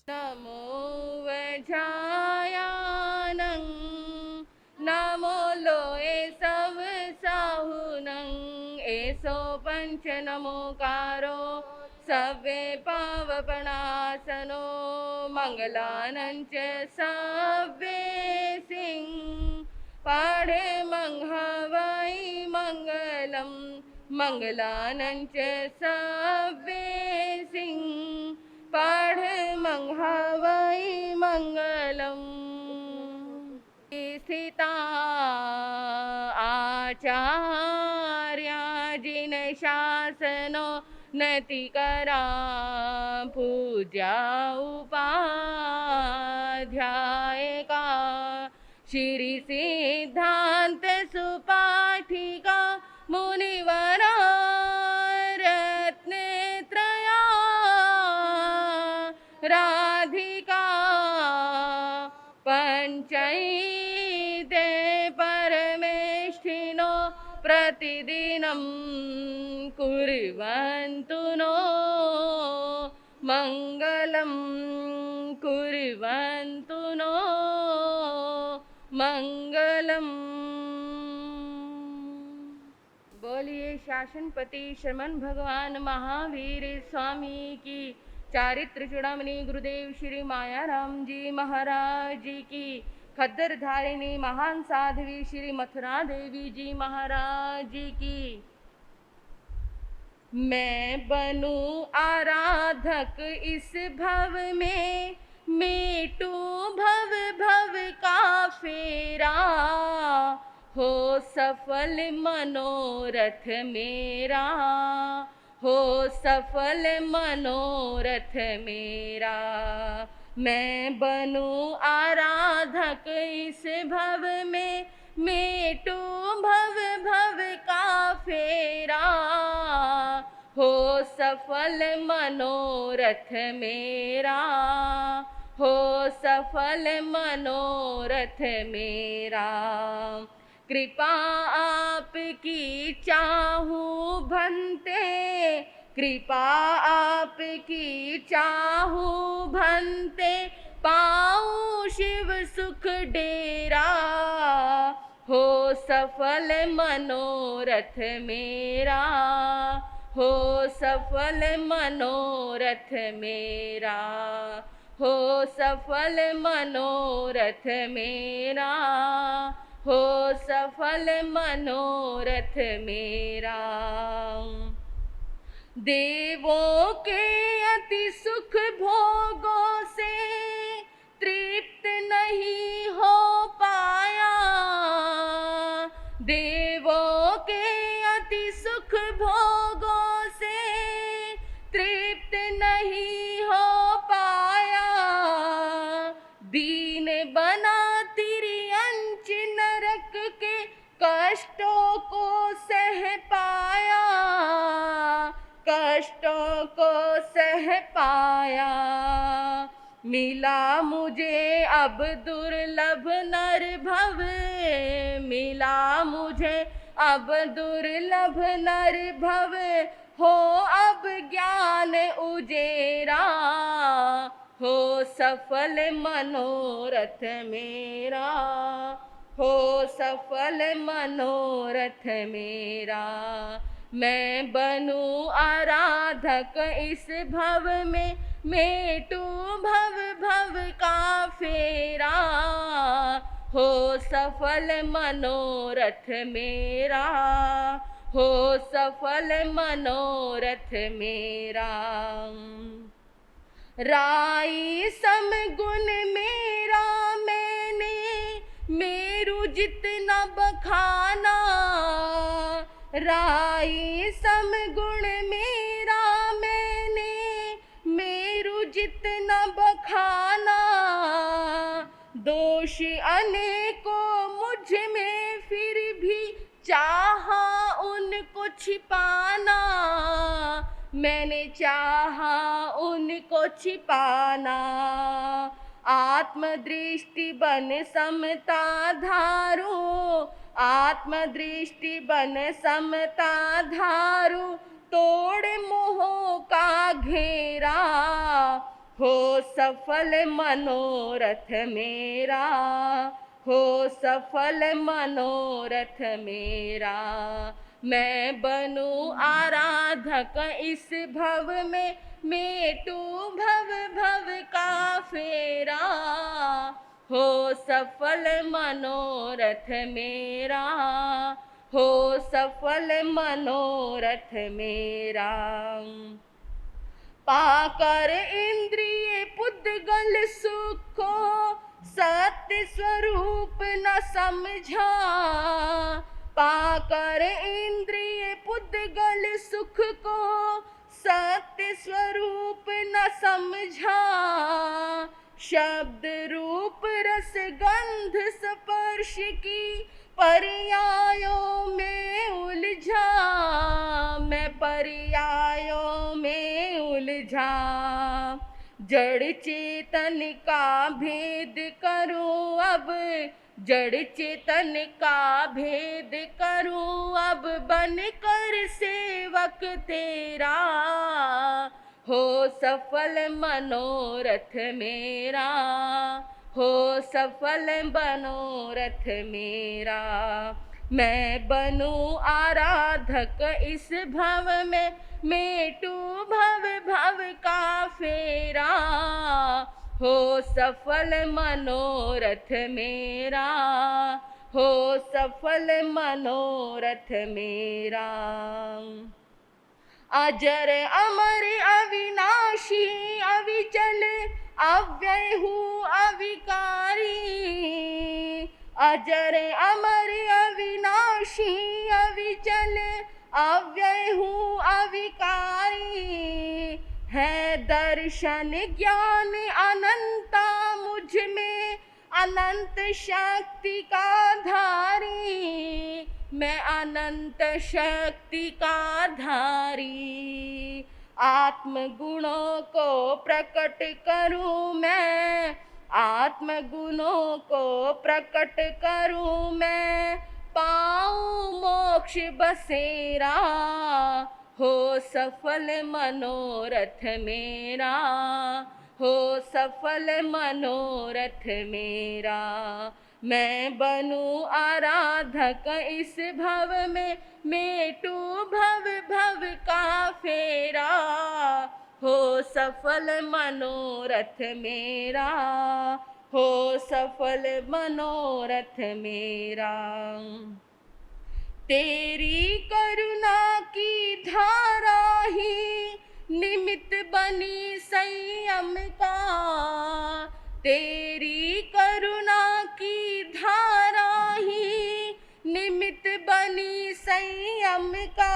नमो वज्रायानं नमो लोए सब साहुनं ऐसो पंच नमोकारो सव्वे पावपणासनो मंगलानं च सव्वे सिंह पाढ़े मंघवै मंगलम मंगलानं च सव्वे सिंह पाढ़ मंघवै मंगलम। स्थिता आचार्या जिन शासनो नति करा पूजा उपाध्यायिका श्री सिद्धांत सुपाठिका मुनिवरा रत्नत्रया राधिका पंचैते परमेष्ठिनो प्रतिदिनं कुर्वन्तु नो मंगलं कुर्वन्तु नो मंगलम। बोलिए शासनपति श्रमण भगवान महावीर स्वामी की। चारित्र चूड़ामणि गुरुदेव श्री मायाराम जी महाराज की। खद्दर धारिणी महान साध्वी श्री मथुरा देवी जी महाराज की। मैं बनूं आराधक इस भव में मेटू भव भव का फेरा हो सफल मनोरथ मेरा हो सफल मनोरथ मेरा। मैं बनूं आराधक इस भव में मेटू भव भव का फेरा हो सफल मनोरथ मेरा हो सफल मनोरथ मेरा। कृपा आपकी चाहूं भंते कृपा आपकी चाहूं भंते पाऊं शिव सुख डेरा हो सफल मनोरथ मेरा हो सफल मनोरथ मेरा हो सफल मनोरथ मेरा हो सफल मनोरथ मेरा। देवों के अति सुख भोगों से तृप्त नहीं हो पाया देवों के अति सुख भोगों से तृप्त नहीं हो पाया। दीन बना तिर्यंच नरक के कष्टों को सह पाया कष्टों को सह पाया। मिला मुझे अब दुर्लभ नर भव मिला मुझे अब दुर्लभ नर भव हो अब ज्ञान उजेरा हो सफल मनोरथ मेरा हो सफल मनोरथ मेरा। मैं बनूं आराधक इस भव में मेटू भव भव का फेरा हो सफल मनोरथ मेरा हो सफल मनोरथ मेरा। राई सम गुण मेरा मैंने मेरू जितना बखाना राई सम गुण मेरा मैंने मेरू जितना बखाना। दोष अनेकों मुझ में फिर भी चाहा उनको छिपाना मैंने चाहा उनको छिपाना। आत्मदृष्टि बन समता धारू आत्मदृष्टि बन समता धारू तोड़ मोह का घेरा हो सफल मनोरथ मेरा, हो सफल मनोरथ मेरा। मैं बनूं आराधक इस भव में, मेटू भव भव का फेरा। हो सफल मनोरथ मेरा, हो सफल मनोरथ मेरा। पाकर इंद्रिय पुद्गल सुख को, सत्य स्वरूप न समझा। पाकर इंद्रिय पुद्गल सुख को, सत्य स्वरूप न समझा। शब्द रूप रस गंध स्पर्श की पर्यायों में उलझा। मैं पर्यायों में उलझा। जड़ चेतन का भेद करूं अब, जड़ चेतन का भेद करूं अब, बनकर सेवक तेरा। हो सफल मनोरथ मेरा, हो सफल मनोरथ मेरा। मैं बनूं आराधक इस भव में, मेटू भव भव का फेरा। हो सफल मनोरथ मेरा, हो सफल मनोरथ मेरा। अजर अमर अविनाशी अविचल, अव्यय हूँ अविकारी। अजर अमर अविनाशी अविचल, अव्यय हूँ अविकारी। है दर्शन ज्ञान अनंता मुझ में, अनंत शक्ति का धारी। मैं अनंत शक्ति का धारी। आत्म गुणों को प्रकट करूं मैं, आत्म गुणों को प्रकट करूं मैं। पाऊं मोक्ष बसेरा। हो सफल मनोरथ मेरा, हो सफल मनोरथ मेरा। मैं बनूं आराधक इस भव में, मेटू भव भव का फेरा। हो सफल मनोरथ मेरा, हो सफल मनोरथ मेरा। तेरी करुणा की धारा ही निमित्त बनी संयम का। तेरी करुणा की धारा ही निमित्त बनी संयम का।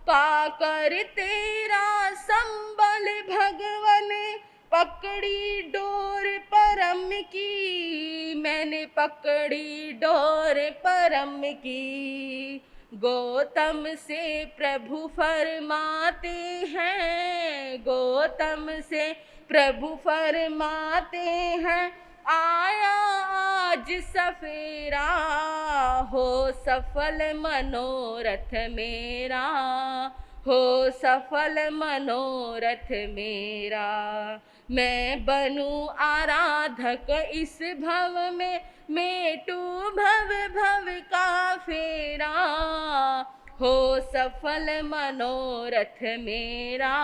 पाकर तेरा संबल भगवन, पकड़ी डोर परम की। मैंने पकड़ी डोर परम की। गौतम से प्रभु फरमाते हैं, गौतम से प्रभु फरमाते हैं, आया आज सफेरा। हो सफल मनोरथ मेरा, हो सफल मनोरथ मेरा। मैं बनूं आराधक इस भव में, मेटू भव भव का फेरा। हो सफल मनोरथ मेरा,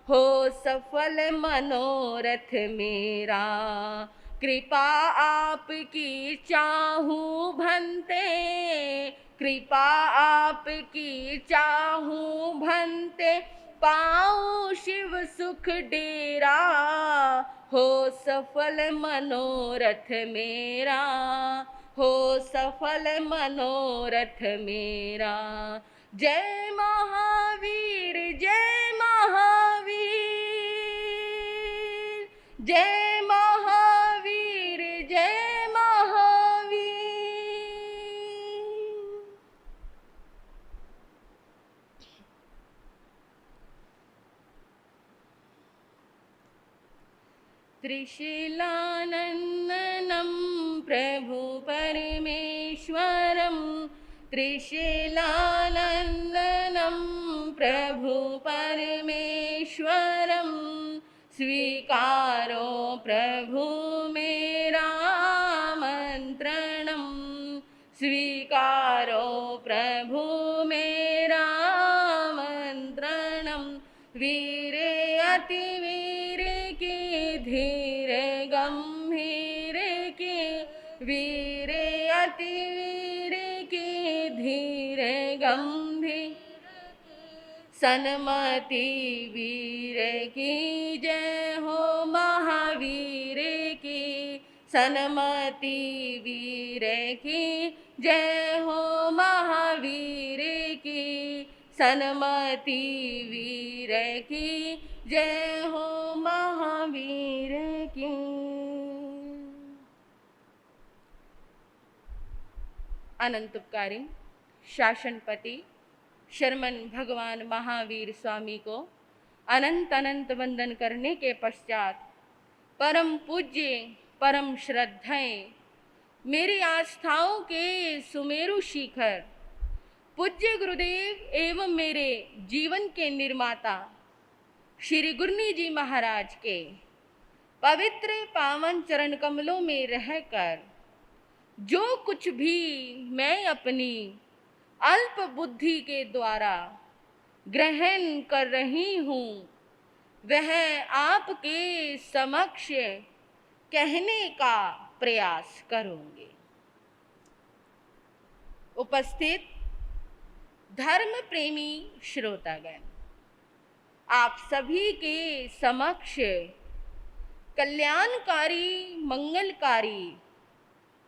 हो सफल मनोरथ मेरा। कृपा आपकी चाहूं भंते, कृपा आपकी चाहूं भंते। पाऊं शिव सुख डेरा। हो सफल मनोरथ मेरा, हो सफल मनोरथ मेरा। जय महावीर, जय महावीर, जय महावीर, जय महावीर। त्रिशूलानन्दनं प्रभु परमेश्वरं, त्रिशूलानन्दनं प्रभु परमेश्वरं। स्वीकारो प्रभु मेरा मंत्रणम, स्वीकारो प्रभु मेरा मंत्रणम। वीरे अति वीरे की धीर गंभीर की, वीरे अति वीरे की धीर गंभीर, सन्मति वीर की जय हो महावीर की, सन्मति वीर की जय हो महावीर की, सन्मति वीर की जय हो महावीर की। अनंत उपकारी शासनपति शर्मन भगवान महावीर स्वामी को अनंत अनंत वंदन करने के पश्चात परम पूज्य परम श्रद्धेय मेरी आस्थाओं के सुमेरु शिखर पूज्य गुरुदेव एवं मेरे जीवन के निर्माता श्री गुरनी जी महाराज के पवित्र पावन चरण कमलों में रहकर जो कुछ भी मैं अपनी अल्प बुद्धि के द्वारा ग्रहण कर रही हूँ वह आपके समक्ष कहने का प्रयास करूँगी। उपस्थित धर्म प्रेमी श्रोतागण, आप सभी के समक्ष कल्याणकारी मंगलकारी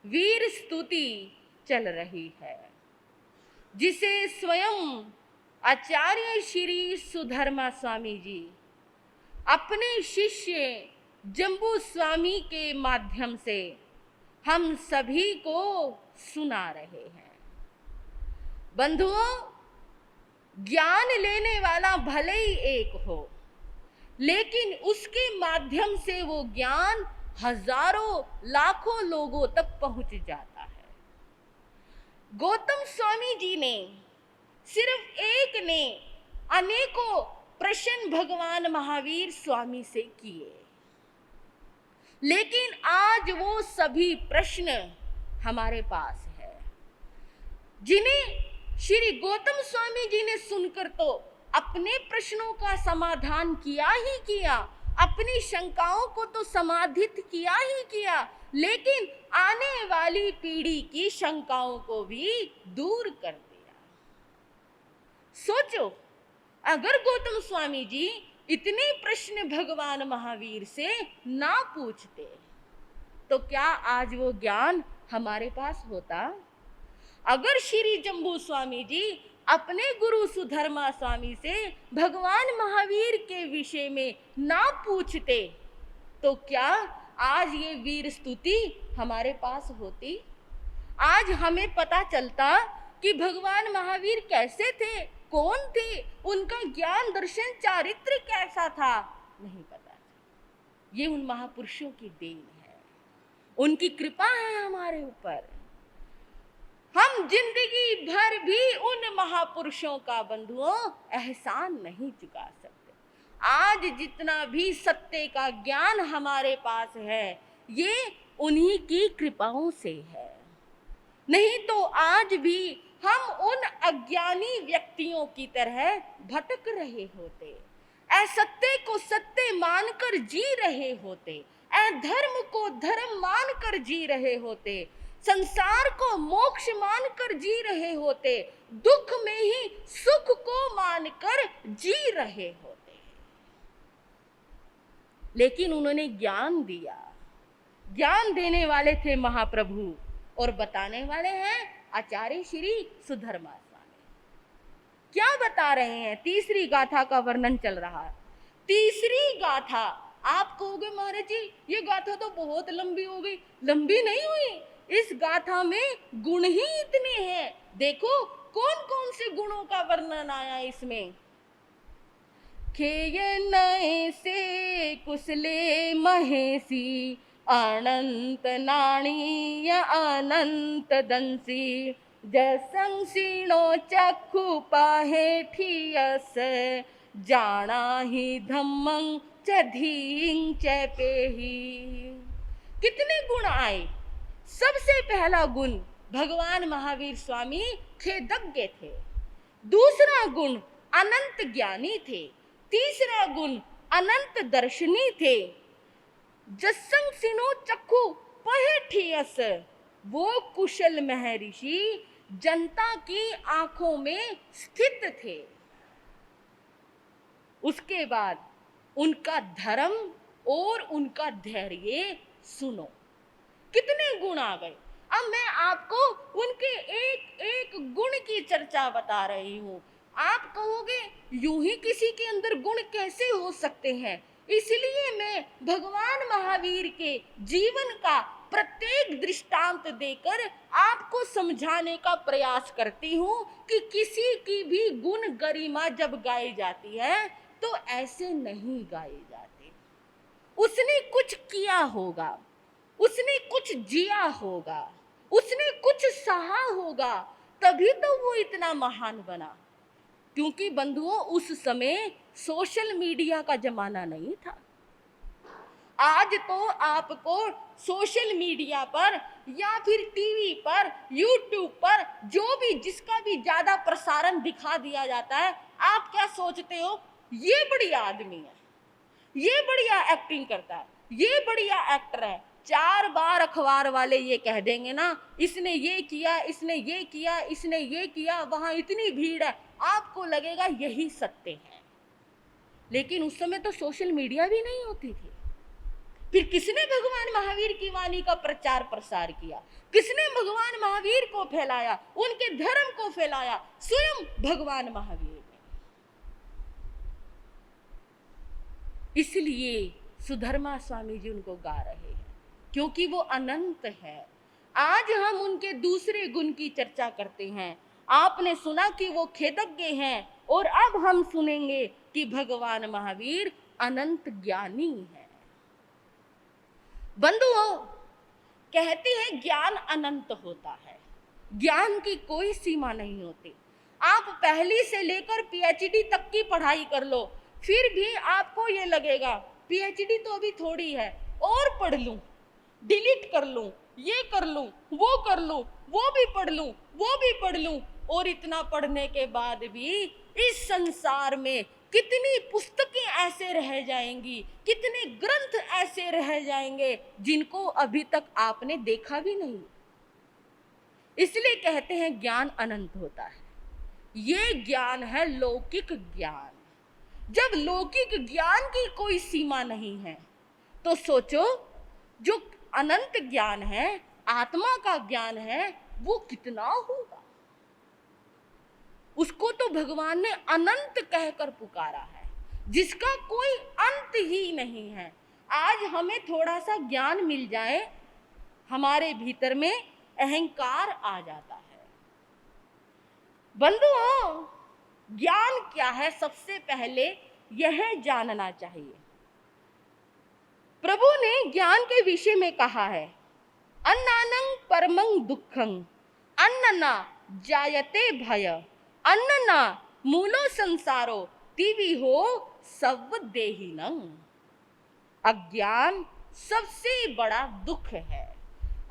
वीर स्तुति चल रही है, जिसे स्वयं आचार्य श्री सुधर्मा स्वामी जी अपने शिष्य जम्बू स्वामी के माध्यम से हम सभी को सुना रहे हैं। बंधुओं, ज्ञान लेने वाला भले ही एक हो, लेकिन उसके माध्यम से वो ज्ञान हजारों लाखों लोगों तक पहुंच जाता है। गौतम स्वामी जी ने सिर्फ एक ने अनेकों प्रश्न भगवान महावीर स्वामी से किए, लेकिन आज वो सभी प्रश्न हमारे पास है, जिन्हें श्री गौतम स्वामी जी ने सुनकर तो अपने प्रश्नों का समाधान किया ही किया, अपनी शंकाओं को तो समाधित किया ही किया, लेकिन आने वाली पीढ़ी की शंकाओं को भी दूर कर दिया। सोचो, अगर गौतम स्वामी जी इतने प्रश्न भगवान महावीर से ना पूछते तो क्या आज वो ज्ञान हमारे पास होता? अगर श्री जम्बू स्वामी जी अपने गुरु सुधर्मा स्वामी से भगवान महावीर के विषय में ना पूछते तो क्या आज ये वीर स्तुति हमारे पास होती? आज हमें पता चलता कि भगवान महावीर कैसे थे, कौन थे, उनका ज्ञान दर्शन चारित्र कैसा था, नहीं पता। ये उन महापुरुषों की देन है, उनकी कृपा है हमारे ऊपर। हम जिंदगी भर भी उन महापुरुषों का बंधुओं एहसान नहीं चुका सकते। आज जितना भी सत्य का ज्ञान हमारे पास है, ये उन्हीं की कृपाओं से है, नहीं तो आज भी हम उन अज्ञानी व्यक्तियों की तरह भटक रहे होते, असत्य को सत्य मानकर जी रहे होते, अधर्म को धर्म मानकर जी रहे होते, संसार को मोक्ष मानकर जी रहे होते, दुख में ही सुख को मानकर जी रहे होते। लेकिन उन्होंने ज्ञान दिया, ज्ञान देने वाले थे महाप्रभु और बताने वाले हैं आचार्य श्री सुधर्मा स्वामी। क्या बता रहे हैं? तीसरी गाथा का वर्णन चल रहा है। तीसरी गाथा, आप कहोगे महाराज जी ये गाथा तो बहुत लंबी हो गई। लंबी नहीं हुई, इस गाथा में गुण ही इतने हैं। देखो कौन कौन से गुणों का वर्णन आया इसमें। खेय नए से कुशले महेशी, अनंत नाणीय अनंत दंसी, जसंक्षीणो चक्षु पाहे ठियस, जाना ही धम्मं च धीं च पेहि। कितने गुण आए। सबसे पहला गुण भगवान महावीर स्वामी खेदज्ञ थे। दूसरा गुण अनंत ज्ञानी थे। तीसरा गुण अनंत दर्शनी थे। जसंग सिनो चक्षु पहे ठियस, वो कुशल महर्षि जनता की आंखों में स्थित थे। उसके बाद उनका धर्म और उनका धैर्य सुनो। कितने गुण आ गए। अब मैं आपको उनके एक एक गुण की चर्चा बता रही हूं। आप कहोगे यूं ही किसी के अंदर गुण कैसे हो सकते हैं। इसलिए मैं भगवान महावीर के जीवन का प्रत्येक दृष्टांत देकर आपको समझाने का प्रयास करती हूं कि किसी की भी गुण गरिमा जब गाई जाती है तो ऐसे नहीं गाए जाते। उसने कुछ किया होगा, उसने कुछ जिया होगा, उसने कुछ सहा होगा, तभी तो वो इतना महान बना। क्योंकि बंधुओं उस समय सोशल मीडिया का जमाना नहीं था। आज तो आपको सोशल मीडिया पर या फिर टीवी पर, यूट्यूब पर जो भी जिसका भी ज्यादा प्रसारण दिखा दिया जाता है, आप क्या सोचते हो, ये बढ़िया आदमी है, ये बढ़िया एक्टिंग करता है, ये बढ़िया एक्टर है। 4 बार अखबार वाले ये कह देंगे ना, इसने ये किया, इसने ये किया, इसने ये किया, वहां इतनी भीड़ है, आपको लगेगा यही सत्य है। लेकिन उस समय तो सोशल मीडिया भी नहीं होती थी। फिर किसने भगवान महावीर की वाणी का प्रचार प्रसार किया, किसने भगवान महावीर को फैलाया, उनके धर्म को फैलाया? स्वयं भगवान महावीर ने। इसलिए सुधर्मा स्वामी जी उनको गा रहे हैं, क्योंकि वो अनंत है। आज हम उनके दूसरे गुण की चर्चा करते हैं। आपने सुना कि वो खेदज्ञ हैं, और अब हम सुनेंगे कि भगवान महावीर अनंत ज्ञानी है। बंधुओं, कहते हैं ज्ञान अनंत होता है, ज्ञान की कोई सीमा नहीं होती। आप पहली से लेकर पीएचडी तक की पढ़ाई कर लो, फिर भी आपको ये लगेगा पीएचडी तो अभी थोड़ी है, और पढ़ लूं, डिलीट कर लूं, ये कर लूं, वो कर लूं, वो भी पढ़ लूं, वो भी पढ़ लूं। और इतना पढ़ने के बाद भी इस संसार में कितनी पुस्तकें ऐसे रह जाएंगी, कितने ग्रंथ ऐसे रह जाएंगे जिनको अभी तक आपने देखा भी नहीं। इसलिए कहते हैं ज्ञान अनंत होता है। ये ज्ञान है लौकिक ज्ञान। जब लौकिक ज्ञान की कोई सीमा नहीं है, तो सोचो जो अनंत ज्ञान है, आत्मा का ज्ञान है, वो कितना होगा। उसको तो भगवान ने अनंत कहकर पुकारा है, जिसका कोई अंत ही नहीं है। आज हमें थोड़ा सा ज्ञान मिल जाए, हमारे भीतर में अहंकार आ जाता है। बंधुओं, ज्ञान क्या है, सबसे पहले यह जानना चाहिए। प्रभु ने ज्ञान के विषय में कहा है, अन्नानं परमं दुःखं अन्नना जायते भय अन्नना मूलो संसारो तिविहो सवदेहिनं। अज्ञान सबसे बड़ा दुख है।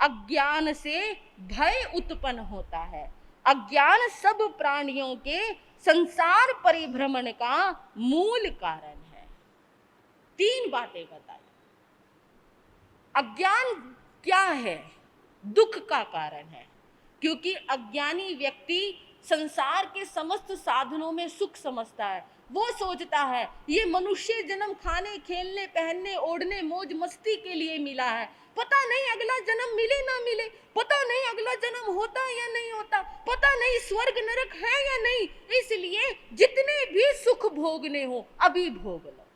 अज्ञान से भय उत्पन्न होता है। अज्ञान सब प्राणियों के संसार परिभ्रमण का मूल कारण है। 3 बातें बताई। अज्ञान क्या है? दुख का कारण है, क्योंकि अज्ञानी व्यक्ति संसार के समस्त साधनों में सुख समझता है। वो सोचता है ये मनुष्य जन्म खाने, खेलने, पहनने, ओढ़ने, मौज मस्ती के लिए मिला है। पता नहीं अगला जन्म मिले ना मिले, पता नहीं अगला जन्म होता या नहीं होता, पता नहीं स्वर्ग नरक है या नहीं। इसलिए जितने भी सुख भोगने हो अभी भोग लो।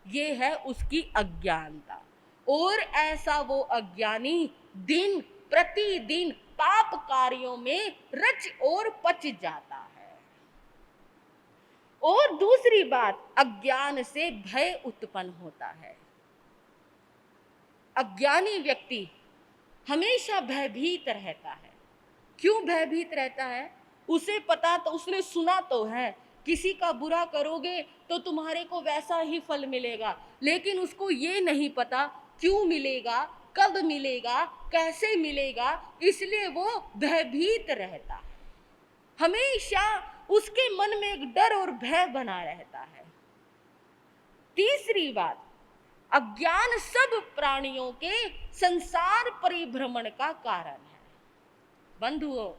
ये है उसकी अज्ञानता। और ऐसा वो अज्ञानी दिन प्रतिदिन पाप कार्यों में रच और पच जाता है। और दूसरी बात, अज्ञान से भय उत्पन्न होता है। अज्ञानी व्यक्ति हमेशा भयभीत रहता है। क्यों भयभीत रहता है? उसे पता तो, उसने सुना तो है किसी का बुरा करोगे तो तुम्हारे को वैसा ही फल मिलेगा, लेकिन उसको ये नहीं पता क्यों मिलेगा, कब मिलेगा, कैसे मिलेगा, इसलिए वो भयभीत रहता है। हमेशा उसके मन में एक डर और भय बना रहता है। तीसरी बात, अज्ञान सब प्राणियों के संसार परिभ्रमण का कारण है। बंधुओं,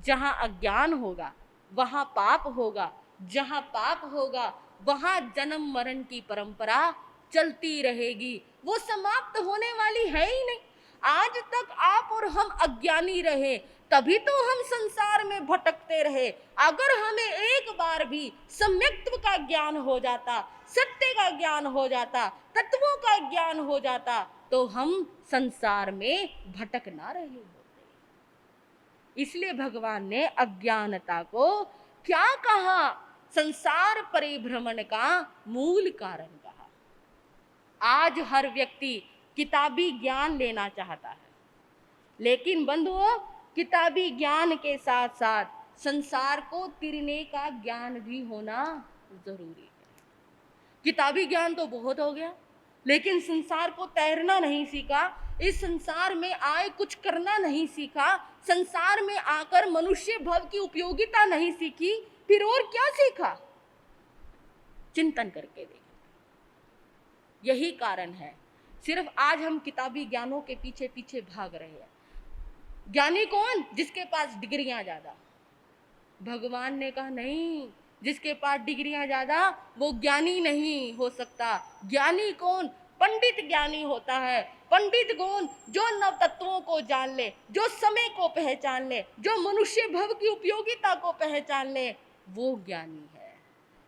जहां अज्ञान होगा वहां पाप होगा, जहां पाप होगा वहां जन्म मरण की परंपरा चलती रहेगी, वो समाप्त होने वाली है ही नहीं। आज तक आप और हम अज्ञानी रहे, तभी तो हम संसार में भटकते रहे। अगर हमें एक बार भी सम्यक्त्व का ज्ञान हो जाता, सत्य का ज्ञान हो जाता, तत्वों का ज्ञान हो जाता, तो हम संसार में भटक ना रहे होते। इसलिए भगवान ने अज्ञानता को क्या कहा? संसार परिभ्रमण का मूल कारण कहा। आज हर व्यक्ति किताबी ज्ञान लेना चाहता है, लेकिन बंधुओं, किताबी ज्ञान के साथ साथ संसार को तिरने का ज्ञान भी होना जरूरी है। किताबी ज्ञान तो बहुत हो गया, लेकिन संसार को तैरना नहीं सीखा, इस संसार में आए कुछ करना नहीं सीखा, संसार में आकर मनुष्य भव की उपयोगिता नहीं सीखी, फिर और क्या सीखा? चिंतन करके देखें। यही कारण है, सिर्फ आज हम किताबी ज्ञानों के पीछे पीछे भाग रहे हैं। ज्ञानी कौन? जिसके पास डिग्रियां ज्यादा। भगवान ने कहा नहीं, जिसके पास डिग्रियां ज्यादा वो ज्ञानी नहीं हो सकता। ज्ञानी कौन? पंडित ज्ञानी होता है। पंडित कौन? जो नव तत्वों को जान ले, जो समय को पहचान ले, जो मनुष्य भव की उपयोगिता को पहचान ले, वो ज्ञानी है।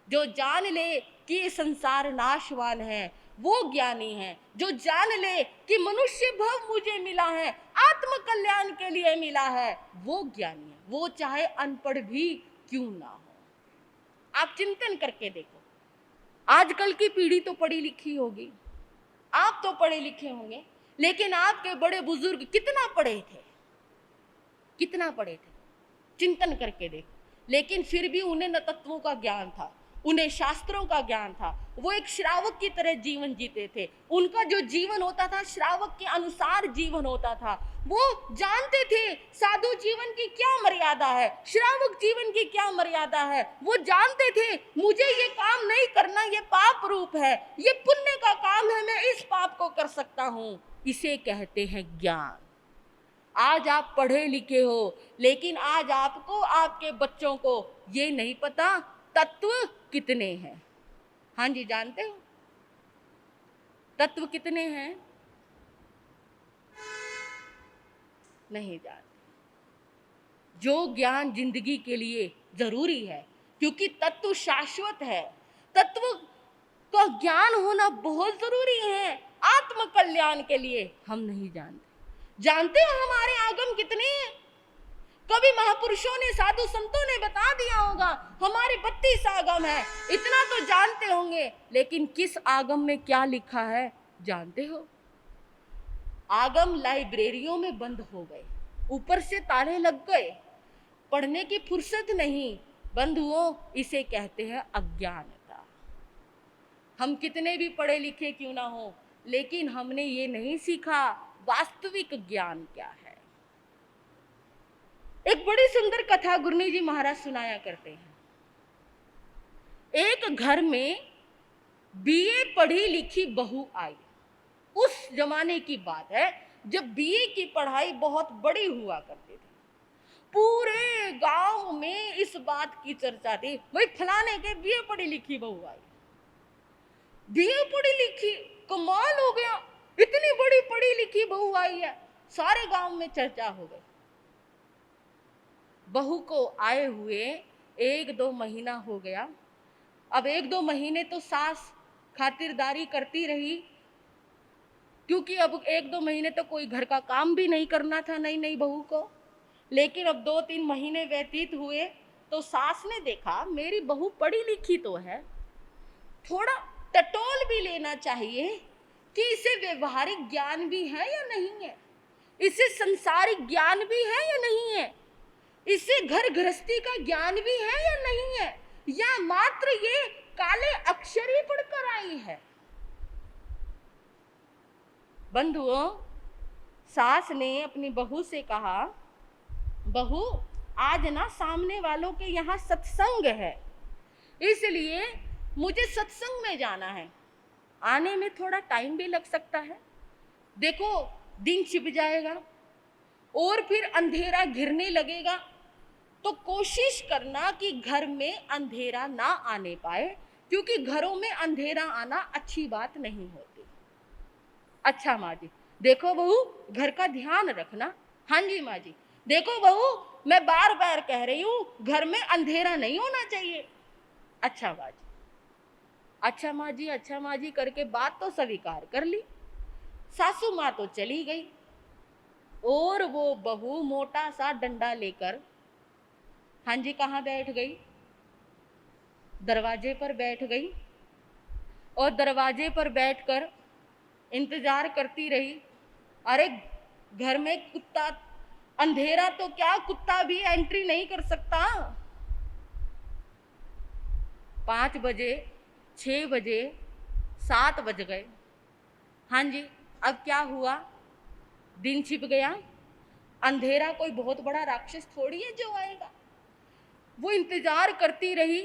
जो जान ले कि संसार नाशवान है, वो ज्ञानी है। जो जान ले कि मनुष्य भव मुझे मिला है, आत्म कल्याण के लिए मिला है, वो ज्ञानी है। वो चाहे अनपढ़ भी क्यों ना हो। आप चिंतन करके देखो, आजकल की पीढ़ी तो पढ़ी लिखी होगी, आप तो पढ़े लिखे होंगे, लेकिन आपके बड़े बुजुर्ग कितना पढ़े थे? कितना पढ़े थे? चिंतन करके देखो। लेकिन फिर भी उन्हें न तत्वों का ज्ञान था, उन्हें शास्त्रों का ज्ञान था। वो एक श्रावक की तरह जीवन जीते थे। उनका जो जीवन होता था श्रावक के अनुसार जीवन होता था। वो जानते थे साधु जीवन की क्या मर्यादा है, श्रावक जीवन की क्या मर्यादा है। वो जानते थे मुझे ये काम नहीं करना, ये पाप रूप है, ये पुण्य का काम है, मैं इस पाप को कर सकता हूं। इसे कहते हैं ज्ञान। आज आप पढ़े लिखे हो, लेकिन आज आपको, आपके बच्चों को ये नहीं पता तत्व कितने हैं। हाँ जी, जानते हो तत्व कितने हैं? नहीं जानते। जो ज्ञान जिंदगी के लिए जरूरी है, क्योंकि तत्व शाश्वत है, तत्व का ज्ञान होना बहुत जरूरी है आत्म कल्याण के लिए, हम नहीं जानते। जानते हो हमारे आगम कितने हैं? कभी महापुरुषों ने, साधु संतों ने बता दिया होगा हमारे 32 आगम है, इतना तो जानते होंगे। लेकिन किस आगम में क्या लिखा है जानते हो? आगम लाइब्रेरियों में बंद हो गए, ऊपर से ताले लग गए, पढ़ने की फुर्सत नहीं। बंधुओं, इसे कहते हैं अज्ञानता। हम कितने भी पढ़े लिखे क्यों ना हो, लेकिन हमने ये नहीं सीखा वास्तविक ज्ञान क्या है। एक बड़ी सुंदर कथा गुरनी जी महाराज सुनाया करते हैं। एक घर में बीए पढ़ी लिखी बहू आई। उस जमाने की बात है जब बीए की पढ़ाई बहुत बड़ी हुआ करती थी। पूरे गांव में इस बात की चर्चा थी, भाई फलाने के बीए पढ़ी लिखी बहू आई। बीए पढ़ी लिखी, कमाल हो गया, इतनी बड़ी पढ़ी लिखी बहू आई है। सारे गांव में चर्चा हो गई। बहू को आए हुए 1-2 महीना हो गया। अब 1-2 महीने तो सास खातिरदारी करती रही, क्योंकि अब 1-2 महीने तो कोई घर का काम भी नहीं करना था नई नई बहू को। लेकिन अब 2-3 महीने व्यतीत हुए तो सास ने देखा मेरी बहू पढ़ी लिखी तो है, थोड़ा टटोल भी लेना चाहिए कि इसे व्यवहारिक ज्ञान भी है या नहीं है, इसे संसारिक ज्ञान भी है या नहीं है, इसे घर गृहस्थी का ज्ञान भी है या नहीं है। या मात्र ये काले अक्षर ही पढ़कर आई है? बंधुओं, सास ने अपनी बहू से कहा, बहू आज ना सामने वालों के यहाँ सत्संग है, इसलिए मुझे सत्संग में जाना है, आने में थोड़ा टाइम भी लग सकता है। देखो दिन छिप जाएगा और फिर अंधेरा घिरने लगेगा, तो कोशिश करना कि घर में अंधेरा ना आने पाए, क्योंकि घरों में अंधेरा आना अच्छी बात नहीं होती। अच्छा माँ जी। देखो बहू घर का ध्यान रखना। हाँ जी माँ जी। देखो बहू मैं बार बार कह रही हूँ घर में अंधेरा नहीं होना चाहिए। अच्छा माँ जी, अच्छा माँ जी, अच्छा माँ जी करके बात तो स्वीकार कर ली। सासू माँ तो चली गई और वो बहू मोटा सा डंडा लेकर, हाँ जी, कहाँ बैठ गई? दरवाजे पर बैठ गई और दरवाजे पर बैठकर इंतजार करती रही। अरे घर में कुत्ता, अंधेरा तो क्या कुत्ता भी एंट्री नहीं कर सकता। 5 बजे, 6 बजे, 7 बज गए। हाँ जी, अब क्या हुआ? दिन छिप गया। अंधेरा कोई बहुत बड़ा राक्षस थोड़ी है जो आएगा। वो इंतजार करती रही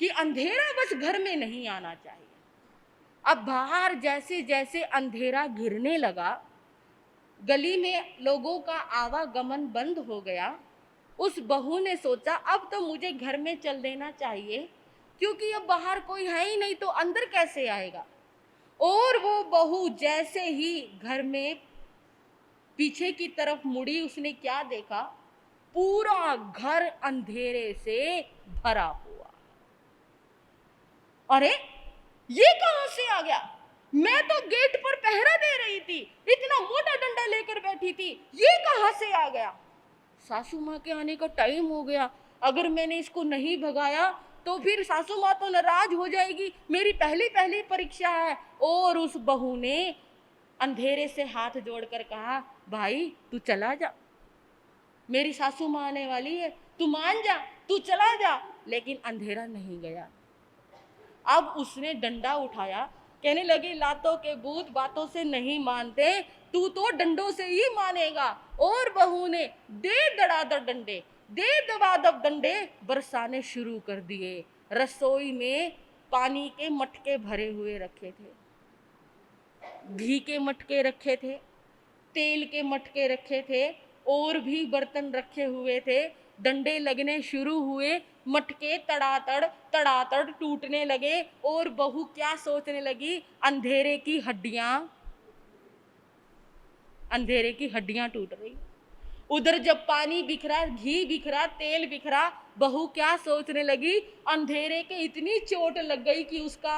कि अंधेरा बस घर में नहीं आना चाहिए। अब बाहर जैसे जैसे अंधेरा घिरने लगा, गली में लोगों का आवागमन बंद हो गया। उस बहू ने सोचा अब तो मुझे घर में चल देना चाहिए, क्योंकि अब बाहर कोई है ही नहीं तो अंदर कैसे आएगा। और वो बहू जैसे ही घर में पीछे की तरफ मुड़ी, उसने क्या देखा? पूरा घर अंधेरे से भरा हुआ। अरे ये कहां से आ गया? मैं तो गेट पर पहरा दे रही थी, इतना मोटा डंडा लेकर बैठी थी, ये कहां से आ गया? सासू माँ के आने का टाइम हो गया, अगर मैंने इसको नहीं भगाया तो फिर सासू माँ तो नाराज हो जाएगी, मेरी पहली पहली परीक्षा है। और उस बहू ने अंधेरे से हाथ जोड़कर कहा, भाई तू चला जा, मेरी सासू माँ आने वाली है, तू मान जा, तू चला जा। लेकिन अंधेरा नहीं गया। अब उसने डंडा उठाया, कहने लगी लातों के भूत बातों से नहीं मानते, तू तो डंडों से ही मानेगा। और बहू ने दे दड़ादड़ डंडे, दे दबादब डंडे बरसाने शुरू कर दिए। रसोई में पानी के मटके भरे हुए रखे थे, घी के मटके रखे थे, तेल के मटके रखे थे, और भी बर्तन रखे हुए थे। डंडे लगने शुरू हुए, मटके तड़ातड़ तड़ातड़ टूटने लगे। और बहू क्या सोचने लगी? अंधेरे की हड्डियां, अंधेरे की हड्डियां टूट रही। उधर जब पानी बिखरा, घी बिखरा, तेल बिखरा, बहू क्या सोचने लगी? अंधेरे के इतनी चोट लग गई कि उसका,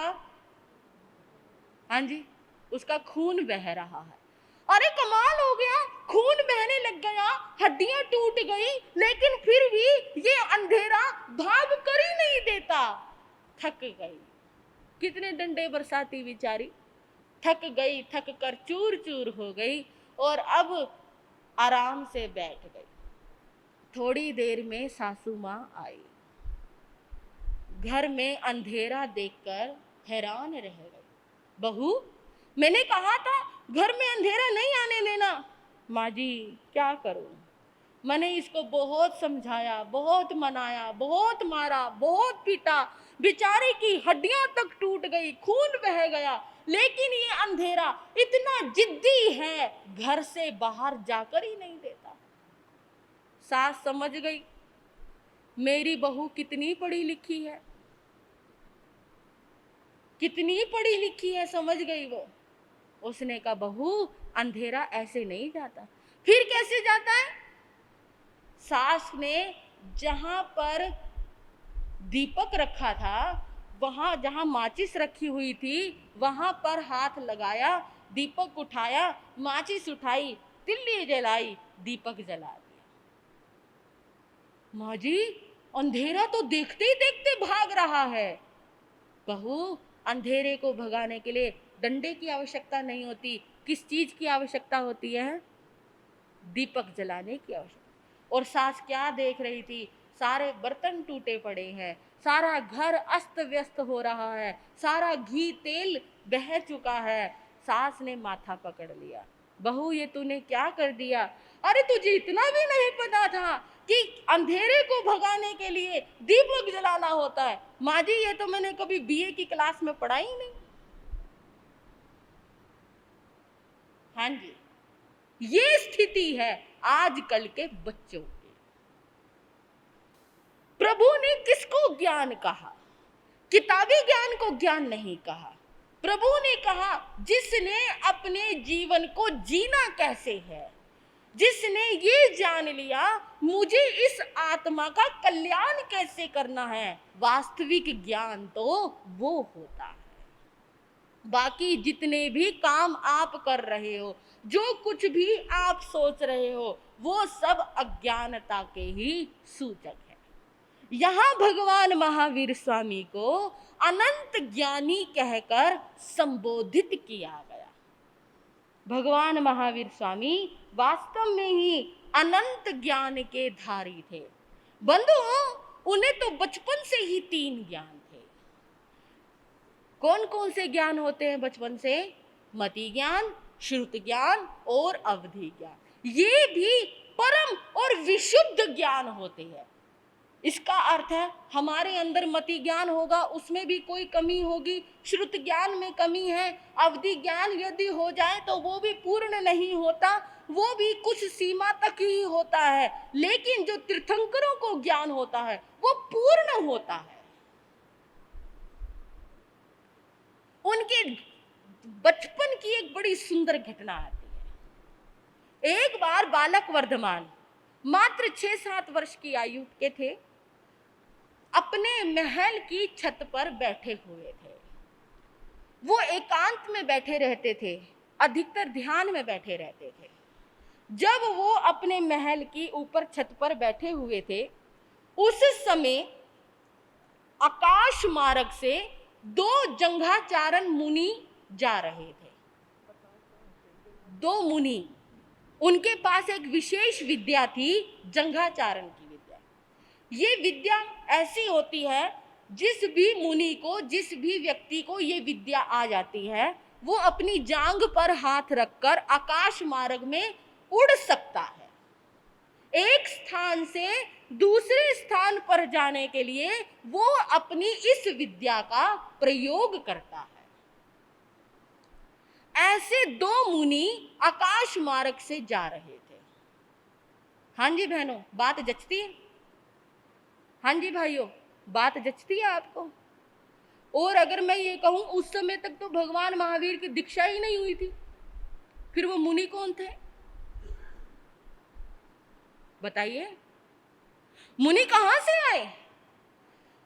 हाँ जी, उसका खून बह रहा है। अरे कमाल हो गया, खून बहने लग गया, हड्डियां टूट गई, लेकिन फिर भी ये अंधेरा भाग कर ही नहीं देता। थक गई, कितने डंडे बरसाती बेचारी, थक गई, थक कर चूर चूर हो गई और अब आराम से बैठ गई। थोड़ी देर में सासू माँ आई, घर में अंधेरा देखकर हैरान रह गई। बहू मैंने कहा था घर में अंधेरा नहीं आने देना। माँ जी क्या करूं, मैंने इसको बहुत समझाया, बहुत मनाया, बहुत मारा, बहुत पीटा, बेचारे की हड्डियां तक टूट गई, खून बह गया, लेकिन ये अंधेरा इतना जिद्दी है, घर से बाहर जाकर ही नहीं देता। सास समझ गई मेरी बहू कितनी पढ़ी लिखी है, कितनी पढ़ी लिखी है, समझ गई वो। उसने कहा बहू अंधेरा ऐसे नहीं जाता। फिर कैसे जाता है? सास ने जहां पर दीपक रखा था, वहां जहां माचिस रखी हुई थी, वहां पर हाथ लगाया, दीपक उठाया, माचिस उठाई, तिल्ली जलाई, दीपक जला दिया। माँ जी अंधेरा तो देखते ही देखते भाग रहा है। बहू अंधेरे को भगाने के लिए डंडे की आवश्यकता नहीं होती, किस चीज की आवश्यकता होती है? दीपक जलाने की आवश्यकता। और सास क्या देख रही थी? सारे बर्तन टूटे पड़े हैं, सारा घर अस्त व्यस्त हो रहा है, सारा घी तेल बह चुका है। सास ने माथा पकड़ लिया, बहू ये तूने क्या कर दिया? अरे तुझे इतना भी नहीं पता था कि अंधेरे को भगाने के लिए दीपक जलाना होता है? माँ जी ये तो मैंने कभी बीए की क्लास में पढ़ा ही नहीं। हाँ जी, ये स्थिति है आजकल के बच्चों की। प्रभु ने किसको ज्ञान कहा? किताबी ज्ञान को ज्ञान नहीं कहा। प्रभु ने कहा जिसने अपने जीवन को जीना कैसे है, जिसने ये जान लिया मुझे इस आत्मा का कल्याण कैसे करना है, वास्तविक ज्ञान तो वो होता है। बाकी जितने भी काम आप कर रहे हो, जो कुछ भी आप सोच रहे हो, वो सब अज्ञानता के ही सूचक है। यहां भगवान महावीर स्वामी को अनंत ज्ञानी कहकर संबोधित किया गया। भगवान महावीर स्वामी वास्तव में ही अनंत ज्ञान के धारी थे। बंधुओं, उन्हें तो बचपन से ही 3 ज्ञान थे। कौन कौन से ज्ञान होते हैं बचपन से? मति ज्ञान, श्रुत ज्ञान और अवधि ज्ञान। ये भी परम और विशुद्ध ज्ञान होते हैं। इसका अर्थ है हमारे अंदर मति ज्ञान होगा, उसमें भी कोई कमी होगी, श्रुत ज्ञान में कमी है, अवधि ज्ञान यदि हो जाए तो वो भी पूर्ण नहीं होता, वो भी कुछ सीमा तक ही होता है। लेकिन जो तीर्थंकरों को ज्ञान होता है वो पूर्ण होता है। उनके बचपन की एक बड़ी सुंदर घटना आती है। एक बार बालक वर्धमान मात्र 6-7 वर्ष की आयु के थे, अपने महल की छत पर बैठे हुए थे। वो एकांत में बैठे रहते थे, अधिकतर ध्यान में बैठे रहते थे। जब वो अपने महल की ऊपर छत पर बैठे हुए थे, उस समय आकाश मार्ग से 2 जंघाचारण मुनि जा रहे थे। 2 मुनि, उनके पास एक विशेष विद्या थी, जंघाचारण की विद्या। ये विद्या ऐसी होती है, जिस भी मुनि को, जिस भी व्यक्ति को ये विद्या आ जाती है, वो अपनी जांघ पर हाथ रखकर आकाश मार्ग में उड़ सकता है। एक स्थान से दूसरे स्थान पर जाने के लिए वो अपनी इस विद्या का प्रयोग करता है। ऐसे 2 मुनि आकाश मार्ग से जा रहे थे। हाँ जी बहनों, बात जचती है? हाँ जी भाइयों, बात जचती है आपको? और अगर मैं ये कहूं उस समय तक तो भगवान महावीर की दीक्षा ही नहीं हुई थी, फिर वो मुनि कौन थे बताइए? मुनि कहां से आए?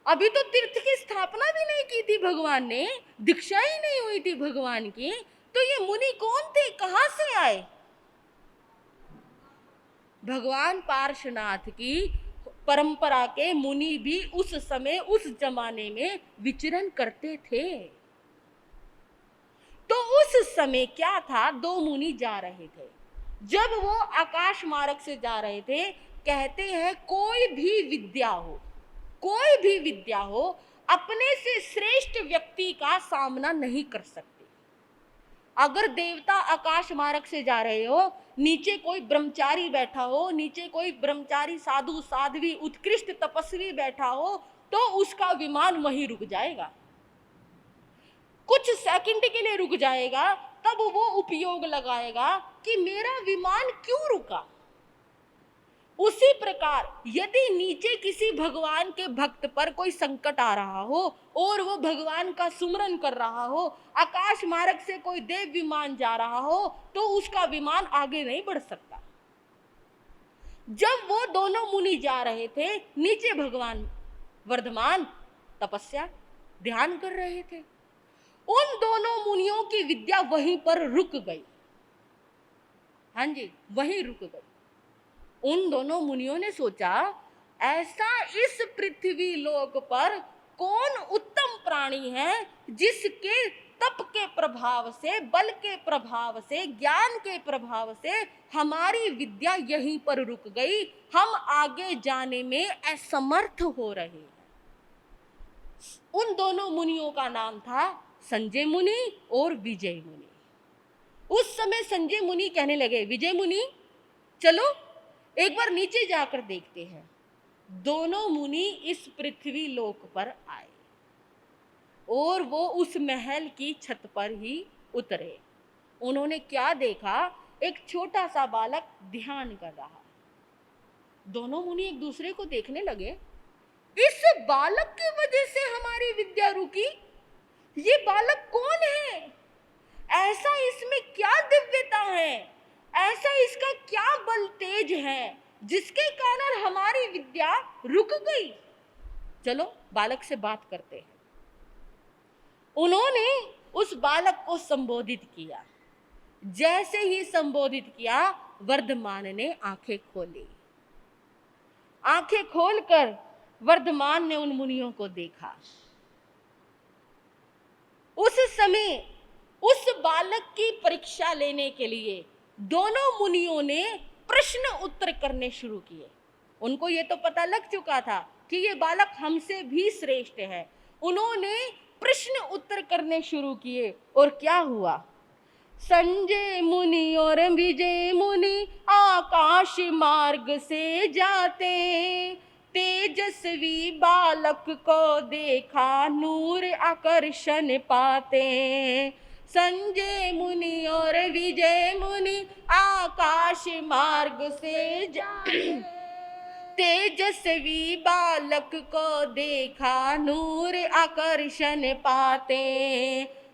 अभी तो तीर्थ की स्थापना भी नहीं की थी भगवान ने, दीक्षा ही नहीं हुई थी भगवान की, तो ये मुनि कौन थे, कहां से आए? भगवान पार्श्वनाथ की परंपरा के मुनि भी उस समय, उस जमाने में विचरण करते थे। तो उस समय क्या था, 2 मुनि जा रहे थे। जब वो आकाश मार्ग से जा रहे थे, कहते हैं कोई भी विद्या हो, कोई भी विद्या हो, अपने से श्रेष्ठ व्यक्ति का सामना नहीं कर सकती। अगर देवता आकाश मार्ग से जा रहे हो, नीचे कोई ब्रह्मचारी बैठा हो, नीचे कोई ब्रह्मचारी साधु साध्वी उत्कृष्ट तपस्वी बैठा हो, तो उसका विमान वहीं रुक जाएगा, कुछ सेकंड के लिए रुक जाएगा, तब वो उपयोग लगाएगा कि मेरा विमान क्यों रुका। उसी प्रकार यदि नीचे किसी भगवान के भक्त पर कोई संकट आ रहा हो और वो भगवान का सुमरन कर रहा हो, आकाश मार्ग से कोई देव विमान जा रहा हो, तो उसका विमान आगे नहीं बढ़ सकता। जब वो दोनों मुनि जा रहे थे, नीचे भगवान वर्धमान तपस्या ध्यान कर रहे थे, उन दोनों मुनियों की विद्या वहीं पर रुक गई। हाँ जी, वहीं रुक गई। उन दोनों मुनियों ने सोचा, ऐसा इस पृथ्वी लोक पर कौन उत्तम प्राणी है जिसके तप के प्रभाव से, बल के प्रभाव से, ज्ञान के प्रभाव से हमारी विद्या यहीं पर रुक गई, हम आगे जाने में असमर्थ हो रहे हैं। उन दोनों मुनियों का नाम था संजय मुनि और विजय मुनि। उस समय संजय मुनि कहने लगे, विजय मुनि चलो एक बार नीचे जाकर देखते हैं। दोनों मुनि इस पृथ्वी लोक पर आए और वो उस महल की छत पर ही उतरे। उन्होंने क्या देखा, एक छोटा सा बालक ध्यान कर रहा। दोनों मुनि एक दूसरे को देखने लगे, इस बालक की वजह से हमारी विद्या रुकी। ये बालक कौन है? ऐसा इसमें क्या दिव्यता है, ऐसा इसका क्या बल तेज है जिसके कारण हमारी विद्या रुक गई। चलो बालक से बात करते हैं। उन्होंने उस बालक को संबोधित किया। जैसे ही संबोधित किया, वर्धमान ने आंखें खोली। आंखें खोलकर वर्धमान ने उन मुनियों को देखा। उस समय उस बालक की परीक्षा लेने के लिए दोनों मुनियों ने प्रश्न उत्तर करने शुरू किए। उनको ये तो पता लग चुका था कि ये बालक हमसे भी श्रेष्ठ है। उन्होंने प्रश्न उत्तर करने शुरू किए और क्या हुआ, संजय मुनि और विजय मुनि आकाश मार्ग से जाते, तेजस्वी बालक को देखा नूर आकर्षण पाते। संजय मुनि और विजय मुनि आकाश मार्ग से जाते, तेजस्वी बालक को देखा नूर आकर्षण पाते।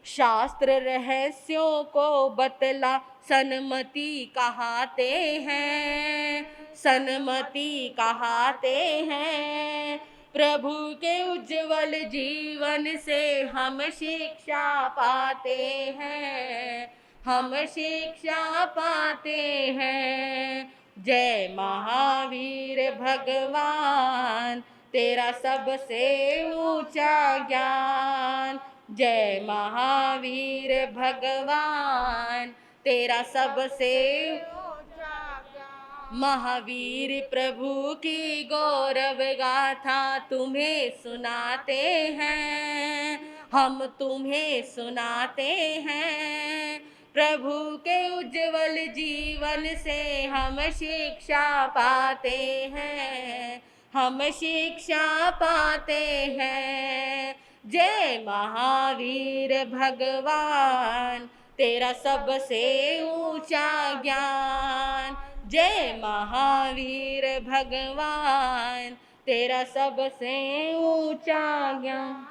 शास्त्र रहस्यों को बतला सन्मति कहाते हैं, सन्मति कहाते हैं। प्रभु के उज्जवल जीवन से हम शिक्षा पाते हैं, हम शिक्षा पाते हैं। जय महावीर भगवान, तेरा सबसे ऊंचा ज्ञान। जय महावीर भगवान, तेरा सबसे ऊंचा ज्ञान। महावीर प्रभु की गौरव गाथा तुम्हें सुनाते हैं, हम तुम्हें सुनाते हैं। प्रभु के उज्जवल जीवन से हम शिक्षा पाते हैं, हम शिक्षा पाते हैं। जय महावीर भगवान, तेरा सबसे ऊंचा ज्ञान। जय महावीर भगवान, तेरा सबसे ऊंचा ज्ञान।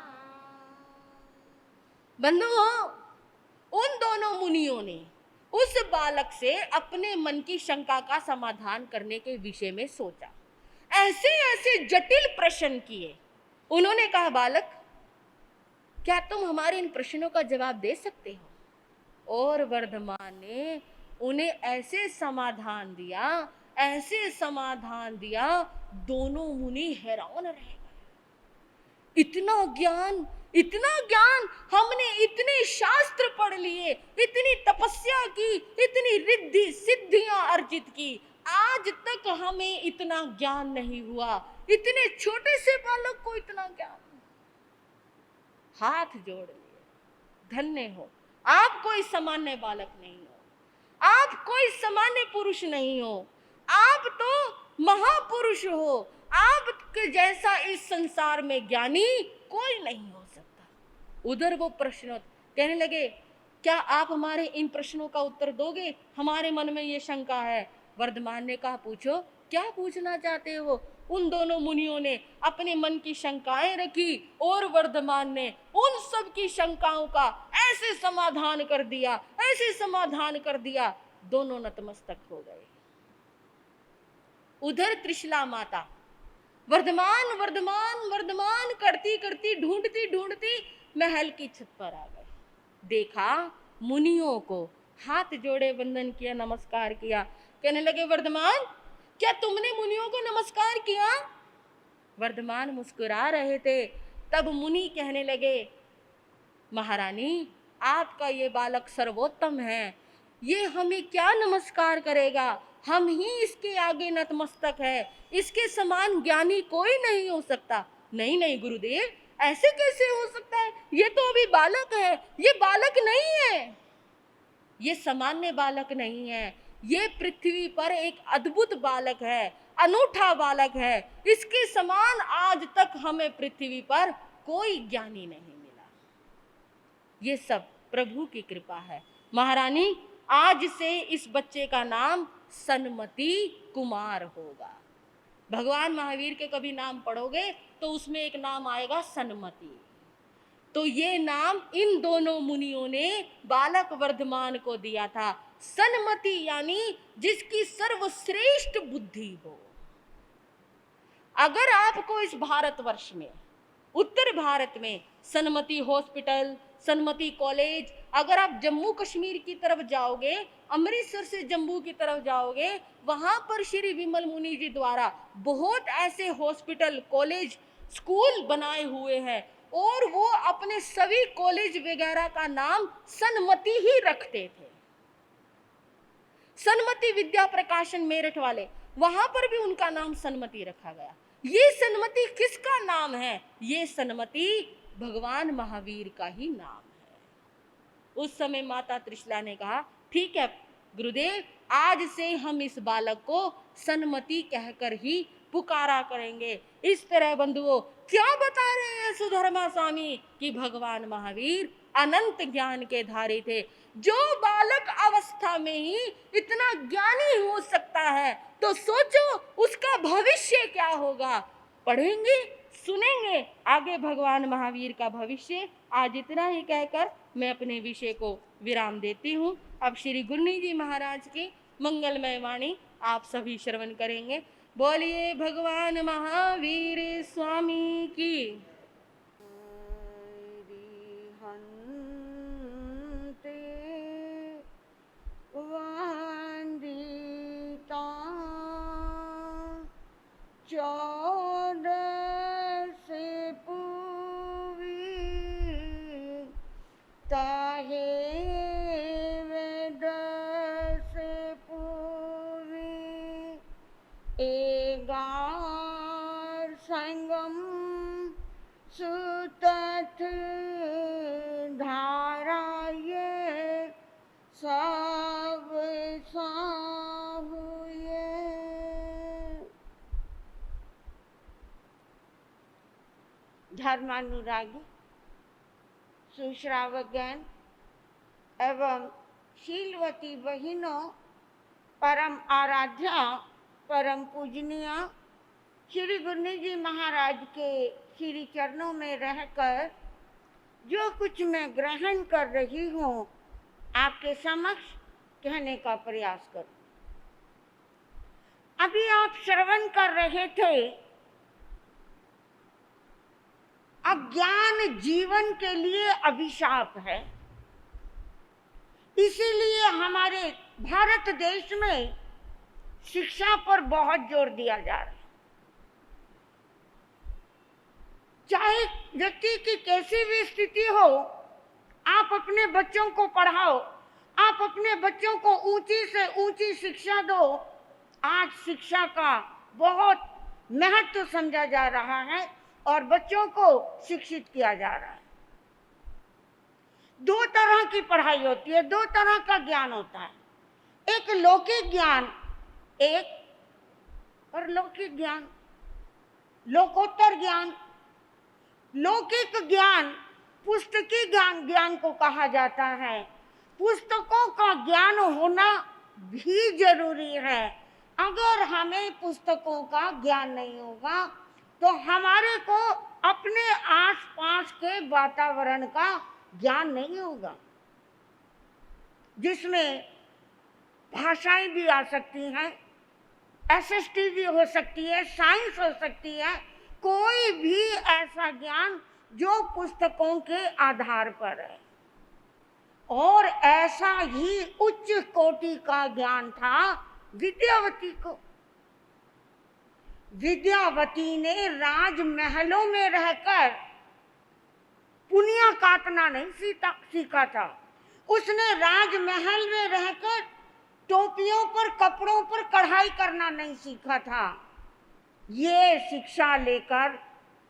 बंधुओं, उन दोनों मुनियों ने उस बालक से अपने मन की शंका का समाधान करने के विषय में सोचा। ऐसे ऐसे जटिल प्रश्न किए। उन्होंने कहा, बालक क्या तुम हमारे इन प्रश्नों का जवाब दे सकते हो? और वर्धमान ने उन्हें ऐसे समाधान दिया, ऐसे समाधान दिया, दोनों मुनि हैरान रह गए। इतना ज्ञान, इतना ज्ञान, हमने इतने शास्त्र पढ़ लिए, इतनी तपस्या की, इतनी रिद्धि सिद्धियां अर्जित की, आज तक हमें इतना ज्ञान नहीं हुआ। इतने छोटे से बालक को इतना ज्ञान। हाथ जोड़ लिए, धन्य हो आप, कोई सामान्य बालक नहीं हो, आप कोई सामान्य पुरुष नहीं हो, आप तो महापुरुष हो। आपके जैसा इस संसार में ज्ञानी कोई नहीं हो सकता। उधर वो प्रश्न कहने लगे, क्या आप हमारे इन प्रश्नों का उत्तर दोगे? हमारे मन में ये शंका है। वर्धमान ने कहा, पूछो, क्या पूछना चाहते हो? उन दोनों मुनियों ने अपने मन की शंकाएं रखी और वर्धमान ने उन सब की शंकाओं का ऐसे समाधान कर दिया, ऐसे समाधान कर दिया, दोनों नतमस्तक हो गए। उधर त्रिशला माता वर्धमान वर्धमान वर्धमान करती करती, ढूंढती ढूंढती महल की छत पर आ गए। देखा मुनियों को, हाथ जोड़े, वंदन किया, नमस्कार किया। कहने लगे, वर्धमान क्या तुमने मुनियों को नमस्कार किया? वर्धमान मुस्कुरा रहे थे। तब मुनि कहने लगे, महारानी आपका ये बालक सर्वोत्तम है, ये हमें क्या नमस्कार करेगा, हम ही इसके आगे नतमस्तक है, इसके समान ज्ञानी कोई नहीं हो सकता। नहीं नहीं गुरुदेव, ऐसे कैसे हो सकता है, ये तो अभी बालक है। ये बालक नहीं है, ये सामान्य बालक नहीं है, ये पृथ्वी पर एक अद्भुत बालक है, अनूठा बालक है। इसके समान आज तक हमें पृथ्वी पर कोई ज्ञानी नहीं मिला। ये सब प्रभु की कृपा है। महारानी, आज से इस बच्चे का नाम सन्मति कुमार होगा। भगवान महावीर के कभी नाम पढ़ोगे तो उसमें एक नाम आएगा सन्मति। तो ये नाम इन दोनों मुनियों ने बालक वर्धमान को दिया था। सन्मति यानी जिसकी सर्वश्रेष्ठ बुद्धि हो। अगर आपको इस भारतवर्ष में, उत्तर भारत में सन्मति हॉस्पिटल, सन्मति कॉलेज, अगर आप जम्मू कश्मीर की तरफ जाओगे, अमृतसर से जम्मू की तरफ जाओगे, वहां पर श्री विमल मुनि जी द्वारा बहुत ऐसे हॉस्पिटल, कॉलेज, स्कूल बनाए हुए हैं और वो अपने सभी कॉलेज वगैरह का नाम सन्मति ही रखते थे। सन्मति विद्या प्रकाशन मेरठ वाले, वहां पर भी उनका नाम सन्मति रखा गया। ये सन्मति किसका नाम है? ये सन्मति भगवान महावीर का ही नाम है। उस समय माता त्रिशला ने कहा, ठीक है गुरुदेव, आज से हम इस बालक को सन्मति कहकर ही पुकारा करेंगे। इस तरह बंधुओं, क्या बता रहे हैं सुधर्मा स्वामी कि भगवान महावीर अनंत ज्ञान के धारी थे। जो बालक अवस्था में ही इतना ज्ञानी हो सकता है, तो सोचो उसका भविष्य क्या होगा। पढ़ेंगे, सुनेंगे आगे भगवान महावीर का भविष्य। आज इतना ही कहकर मैं अपने विषय को विराम देती हूँ। अब श्री गुरनी जी महाराज की मंगलमय वाणी आप सभी श्रवण करेंगे। बोलिए भगवान महावीर स्वामी की। सुतथ धारा ये सब साहुए। धर्मानुरागी, सुश्रावज्ञान एवं शीलवती बहिनों, परम आराध्या, परम पूजनीय श्री गुरनी जी महाराज के श्री चरणों में रहकर जो कुछ मैं ग्रहण कर रही हूँ, आपके समक्ष कहने का प्रयास करूं। अभी आप श्रवण कर रहे थे, अज्ञान जीवन के लिए अभिशाप है। इसीलिए हमारे भारत देश में शिक्षा पर बहुत जोर दिया जा रहा है। चाहे व्यक्ति की कैसी भी स्थिति हो, आप अपने बच्चों को पढ़ाओ, आप अपने बच्चों को ऊंची से ऊंची शिक्षा दो। आज शिक्षा का बहुत महत्व समझा जा रहा है और बच्चों को शिक्षित किया जा रहा है। दो तरह की पढ़ाई होती है, दो तरह का ज्ञान होता है। एक लौकिक ज्ञान, एक परलौकिक ज्ञान, लोकोत्तर ज्ञान। लौकिक ज्ञान पुस्तकी ज्ञान को कहा जाता है। पुस्तकों का ज्ञान होना भी जरूरी है। अगर हमें पुस्तकों का ज्ञान नहीं होगा तो हमारे को अपने आसपास के वातावरण का ज्ञान नहीं होगा, जिसमें भाषाएं भी आ सकती हैं, एसएसटी भी हो सकती है, साइंस हो सकती है, कोई भी ऐसा ज्ञान जो पुस्तकों के आधार पर है। और ऐसा ही उच्च कोटि का ज्ञान था विद्यावती को। विद्यावती ने राजमहलों में रहकर पुनिया काटना नहीं सीखा था। उसने राजमहल में रहकर टोपियों पर, कपड़ों पर कढ़ाई करना नहीं सीखा था। ये शिक्षा लेकर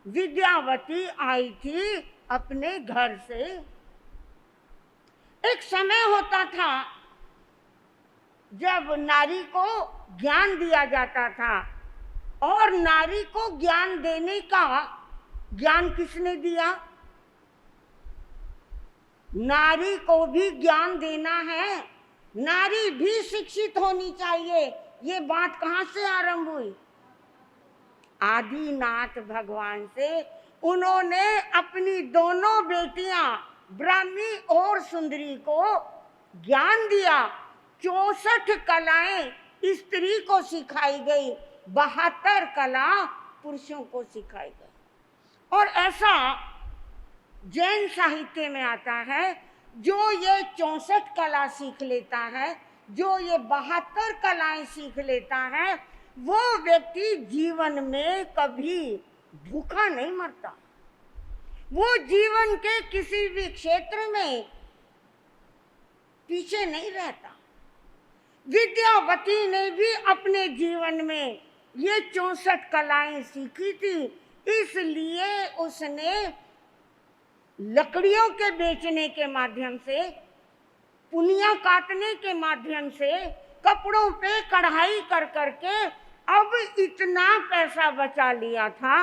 विद्यावती आई थी अपने घर से। एक समय होता था जब नारी को ज्ञान दिया जाता था, और नारी को ज्ञान देने का ज्ञान किसने दिया? नारी को भी ज्ञान देना है, नारी भी शिक्षित होनी चाहिए। ये बात कहाँ से आरंभ हुई? आदिनाथ भगवान से। उन्होंने अपनी दोनों बेटियां ब्राह्मी और सुंदरी को ज्ञान दिया। 64 कलाएं स्त्री को सिखाई गई, 72 कला पुरुषों को सिखाई गई। और ऐसा जैन साहित्य में आता है, जो ये 64 कला सीख लेता है, जो ये 72 कलाएं सीख लेता है, वो व्यक्ति जीवन में कभी भूखा नहीं मरता। वो जीवन के किसी भी क्षेत्र में पीछे नहीं रहता। विद्यावती ने भी अपने जीवन में ये 64 कलाएं सीखी थी, इसलिए उसने लकड़ियों के बेचने के माध्यम से, पुनिया काटने के माध्यम से, कपड़ों पे कढ़ाई कर करके अब इतना पैसा बचा लिया था।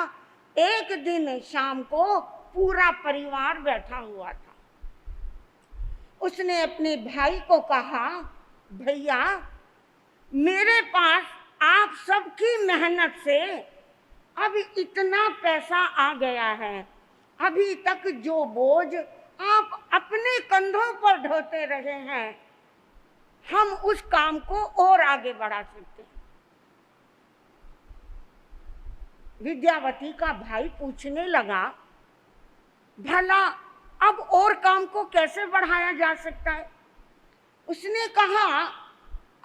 एक दिन शाम को पूरा परिवार बैठा हुआ था। उसने अपने भाई को कहा, भैया मेरे पास आप सबकी मेहनत से अब इतना पैसा आ गया है, अभी तक जो बोझ आप अपने कंधों पर ढोते रहे हैं, हम उस काम को और आगे बढ़ा सकते हैं। विद्यावती का भाई पूछने लगा, भला अब और काम को कैसे बढ़ाया जा सकता है? उसने कहा,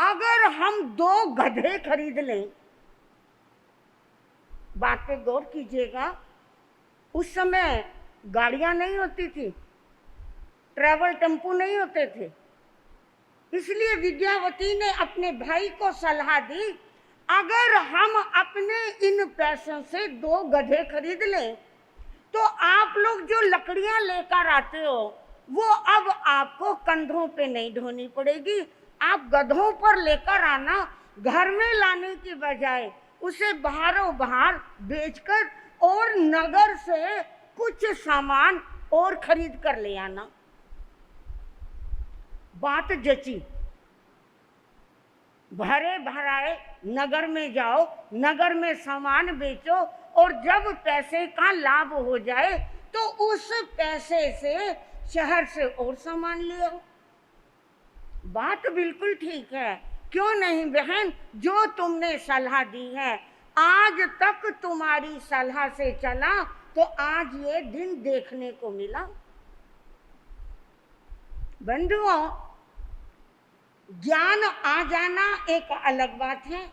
अगर हम 2 गधे खरीद लें। बात पे गौर कीजिएगा, उस समय गाड़ियां नहीं होती थी, ट्रैवल टेम्पो नहीं होते थे, इसलिए विद्यावती ने अपने भाई को सलाह दी, अगर हम अपने इन पैसों से 2 गधे खरीद लें, तो आप लोग जो लकड़ियां लेकर आते हो वो अब आपको कंधों पे नहीं ढोनी पड़ेगी, आप गधों पर लेकर आना, घर में लाने की बजाय उसे बाहरों बाहर बेचकर और नगर से कुछ सामान और खरीद कर ले आना। बात जची। भरे भराए नगर में जाओ, नगर में सामान बेचो, और जब पैसे का लाभ हो जाए तो उस पैसे से शहर से और सामान ले आओ। बात बिल्कुल ठीक है, क्यों नहीं बहन? जो तुमने सलाह दी है, आज तक तुम्हारी सलाह से चला तो आज ये दिन देखने को मिला। बंधुओं, ज्ञान आ जाना एक अलग बात है,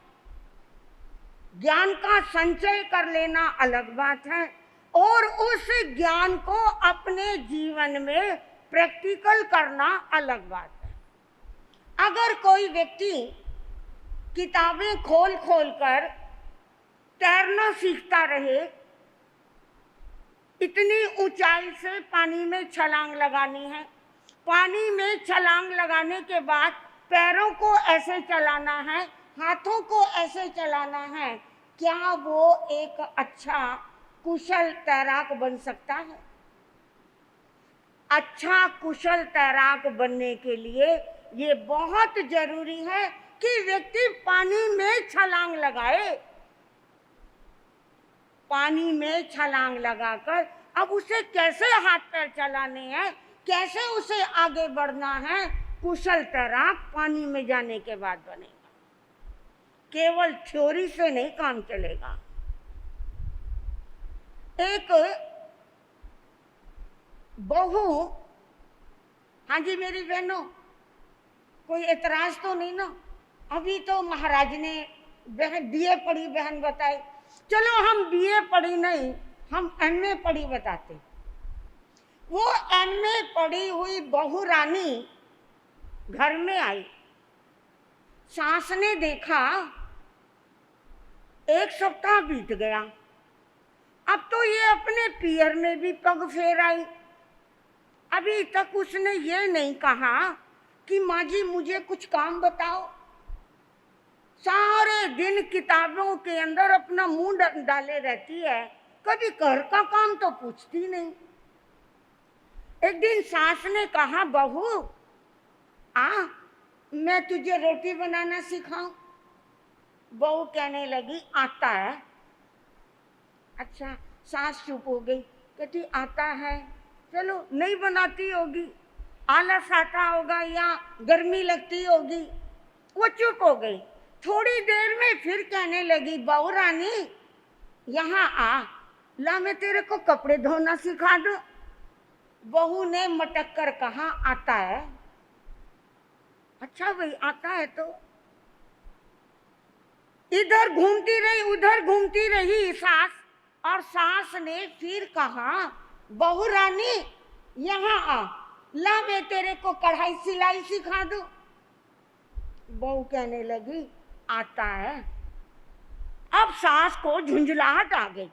ज्ञान का संचय कर लेना अलग बात है, और उस ज्ञान को अपने जीवन में प्रैक्टिकल करना अलग बात है। अगर कोई व्यक्ति किताबें खोल खोल कर तैरना सीखता रहे, इतनी ऊंचाई से पानी में छलांग लगानी है, पानी में छलांग लगाने के बाद पैरों को ऐसे चलाना है, हाथों को ऐसे चलाना है, क्या वो एक अच्छा कुशल तैराक बन सकता है? अच्छा कुशल तैराक बनने के लिए ये बहुत जरूरी है कि व्यक्ति पानी में छलांग लगाए। पानी में छलांग लगाकर अब उसे कैसे हाथ पैर चलाने हैं, कैसे उसे आगे बढ़ना है, कुशल तैराक पानी में जाने के बाद बनेगा। केवल थ्योरी से नहीं काम चलेगा। एक बहू, हाँ जी मेरी बहनों, कोई एतराज तो नहीं ना? अभी तो महाराज ने बहन बीए पढ़ी बहन बताई, चलो हम बीए पढ़ी नहीं, हम एमए पढ़ी बताते। वो एमए पढ़ी हुई बहू रानी घर में आई, सास ने देखा 1 सप्ताह बीत गया, अब तो ये अपने पियर में भी पग फेर आई। अभी तक उसने ये नहीं कहा कि माँ जी मुझे कुछ काम बताओ। सारे दिन किताबों के अंदर अपना मुंह डाले रहती है, कभी घर का काम तो पूछती नहीं। एक दिन सास ने कहा, बहू आ मैं तुझे रोटी बनाना सिखाऊं। बहू कहने लगी, आता है। अच्छा, सास चुप हो गई, कहती आता है, चलो नहीं बनाती होगी, आलस आता होगा या गर्मी लगती होगी। वो चुप हो गई। थोड़ी देर में फिर कहने लगी, बहू रानी यहाँ आ, ला मैं तेरे को कपड़े धोना सिखा दूं। बहू ने मटक कर कहा, आता है। अच्छा भाई आता है तो। इधर घूमती रही उधर घूमती रही सास, और सास ने फिर कहा, बहू रानी यहाँ आ, ला मैं तेरे को कढ़ाई सिलाई सिखा दूं। बहू कहने लगी, आता है। अब सास को झुंझलाहट आ गई,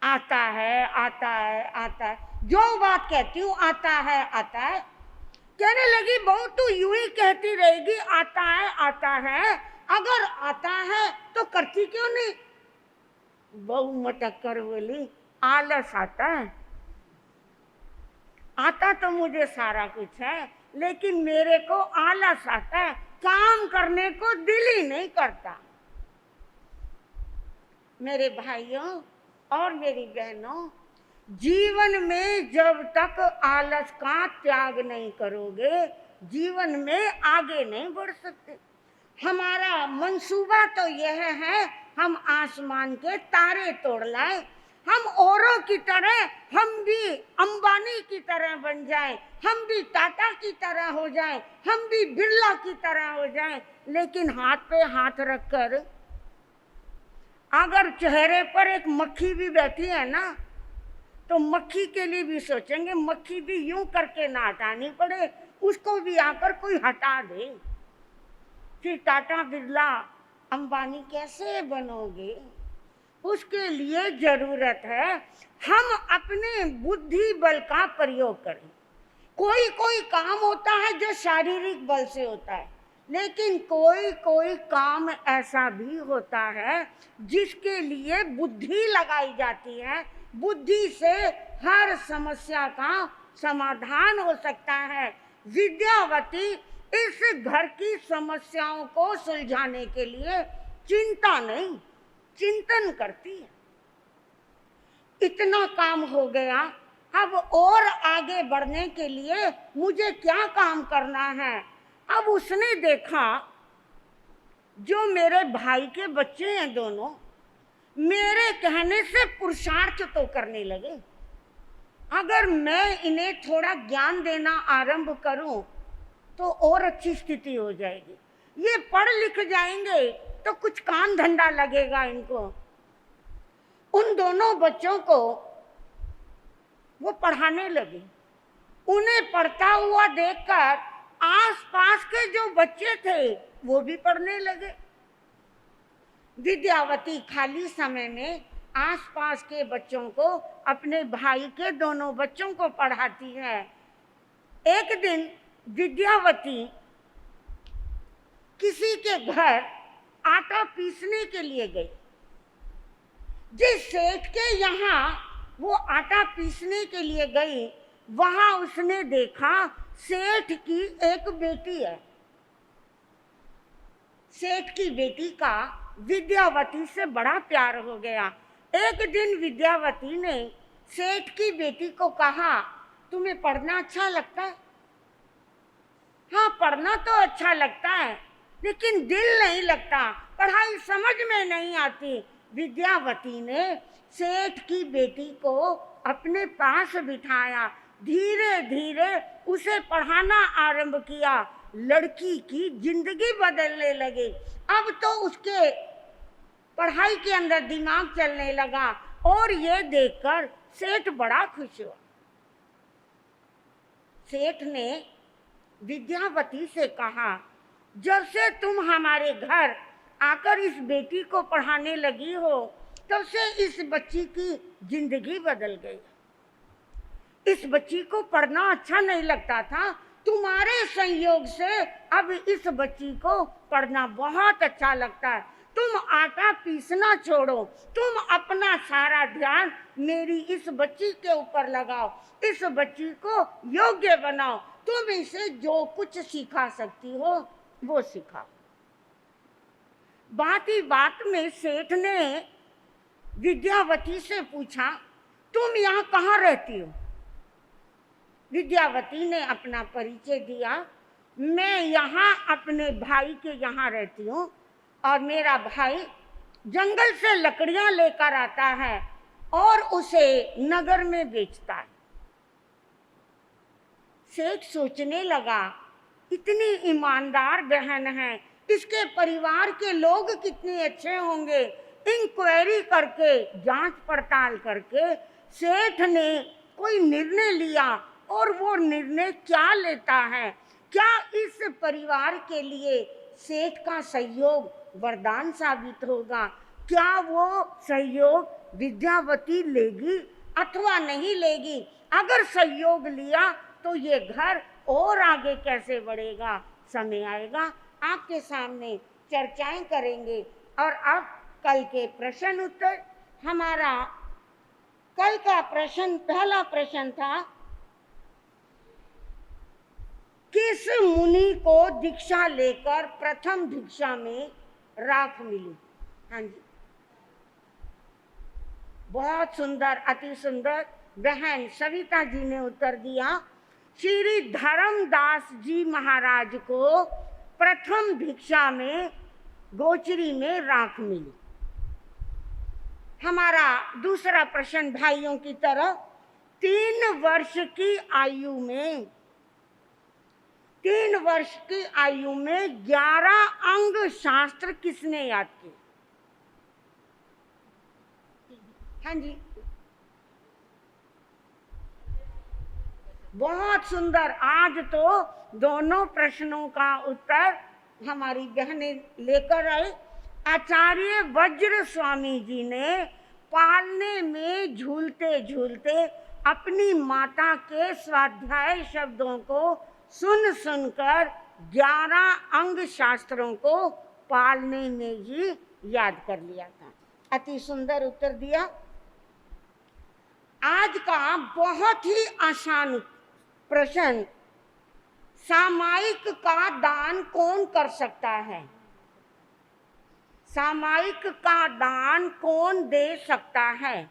आता है आता है आता है, जो बात कहती हूँ आता है आता है। कहने लगी, बहू तू यूं ही कहती रहेगी आता है, अगर आता है तो करती क्यों नहीं। बहू मटक कर बोली, आलस आता है। आता तो मुझे सारा कुछ है, लेकिन मेरे को आलस आता है, काम करने को दिल ही नहीं करता। मेरे भाइयों और मेरी बहनों, जीवन में जब तक आलस का त्याग नहीं करोगे, जीवन में आगे नहीं बढ़ सकते। हमारा मंसूबा तो यह है, हम आसमान के तारे तोड़ लाए, हम औरों की तरह, हम भी अंबानी की तरह बन जाएं, हम भी टाटा की तरह हो जाएं, हम भी बिरला की तरह हो जाएं। लेकिन हाथ पे हाथ रखकर अगर चेहरे पर एक मक्खी भी बैठी है ना, तो मक्खी के लिए भी सोचेंगे, मक्खी भी यूं करके ना हटानी पड़े, उसको भी आकर कोई हटा दे। फिर टाटा बिरला अंबानी कैसे बनोगे। उसके लिए जरूरत है हम अपने बुद्धि बल का प्रयोग करें। कोई कोई काम होता है जो शारीरिक बल से होता है, लेकिन कोई कोई काम ऐसा भी होता है जिसके लिए बुद्धि लगाई जाती है। बुद्धि से हर समस्या का समाधान हो सकता है। विद्यावती इस घर की समस्याओं को सुलझाने के लिए चिंता नहीं, चिंतन करती है। इतना काम हो गया, अब और आगे बढ़ने के लिए मुझे क्या काम करना है। अब उसने देखा जो मेरे भाई के बच्चे हैं दोनों, मेरे कहने से पुरुषार्थ तो करने लगे। अगर मैं इन्हें थोड़ा ज्ञान देना आरंभ करूं तो और अच्छी स्थिति हो जाएगी। ये पढ़ लिख जाएंगे तो कुछ काम धंधा लगेगा इनको। उन दोनों बच्चों को वो पढ़ाने लगे। उन्हें पढ़ता हुआ देखकर आसपास के जो बच्चे थे वो भी पढ़ने लगे। विद्यावती खाली समय में आसपास के बच्चों को, अपने भाई के दोनों बच्चों को पढ़ाती है। एक दिन विद्यावती किसी के घर आटा पीसने के लिए गई। जिस सेठ के यहाँ वो आटा पीसने के लिए गई, वहां उसने देखा सेठ की एक बेटी है। सेठ की बेटी का विद्यावती से बड़ा प्यार हो गया। एक दिन विद्यावती ने सेठ की बेटी को कहा, तुम्हें पढ़ना अच्छा लगता है? हाँ, पढ़ना तो अच्छा लगता है, लेकिन दिल नहीं लगता, पढ़ाई समझ में नहीं आती। विद्यावती ने सेठ की बेटी को अपने पास बिठाया, धीरे धीरे उसे पढ़ाना आरंभ किया। लड़की की जिंदगी बदलने लगी। अब तो उसके पढ़ाई के अंदर दिमाग चलने लगा, और ये देखकर सेठ बड़ा खुश हुआ। सेठ ने विद्यावती से कहा, जब से तुम हमारे घर आकर इस बेटी को पढ़ाने लगी हो, तब से इस बच्ची की जिंदगी बदल गई। इस बच्ची को पढ़ना अच्छा नहीं लगता था, तुम्हारे संयोग से अब इस बच्ची को पढ़ना बहुत अच्छा लगता है। तुम आटा पीसना छोड़ो, तुम अपना सारा ध्यान मेरी इस बच्ची के ऊपर लगाओ, इस बच्ची को योग्य बनाओ, तुम इसे जो कुछ सिखा सकती हो वो सिखाओ। बात ही बात में सेठ ने विद्यावती से पूछा, तुम यहाँ कहाँ रहती हो? विद्यावती ने अपना परिचय दिया, मैं यहाँ अपने भाई के यहाँ रहती हूँ और मेरा भाई जंगल से लकड़ियाँ लेकर आता है और उसे नगर में बेचता है। सेठ सोचने लगा, इतनी ईमानदार बहन है, इसके परिवार के लोग कितने अच्छे होंगे। इंक्वायरी करके, जांच पड़ताल करके सेठ ने कोई निर्णय लिया, और वो निर्णय क्या लेता है? क्या इस परिवार के लिए सेठ का सहयोग वरदान साबित होगा? क्या वो सहयोग विद्यावती लेगी अथवा नहीं लेगी? अगर सहयोग लिया तो ये घर और आगे कैसे बढ़ेगा? समय आएगा, आपके सामने चर्चाएं करेंगे। और अब कल के प्रश्न उत्तर। हमारा कल का प्रश्न, पहला प्रश्न था, किस मुनि को दीक्षा लेकर प्रथम भिक्षा में राख मिली? हाँ जी, बहुत सुंदर, अति सुंदर। बहन सविता जी ने उत्तर दिया, श्री धर्मदास जी महाराज को प्रथम भिक्षा में गोचरी में राख मिली। हमारा दूसरा प्रश्न भाइयों की तरफ, 3 वर्ष की आयु में 11 अंग शास्त्र किसने याद किए? हाँ जी, बहुत सुंदर। आज तो दोनों प्रश्नों का उत्तर हमारी बहनें लेकर आए। आचार्य वज्र स्वामी जी ने पालने में झूलते झूलते अपनी माता के स्वाध्याय शब्दों को सुन सुनकर 11 अंग शास्त्रों को पालने में ही याद कर लिया था। अति सुंदर उत्तर दिया। आज का बहुत ही आसान प्रश्न, सामायिक का दान कौन कर सकता है? सामायिक का दान कौन दे सकता है?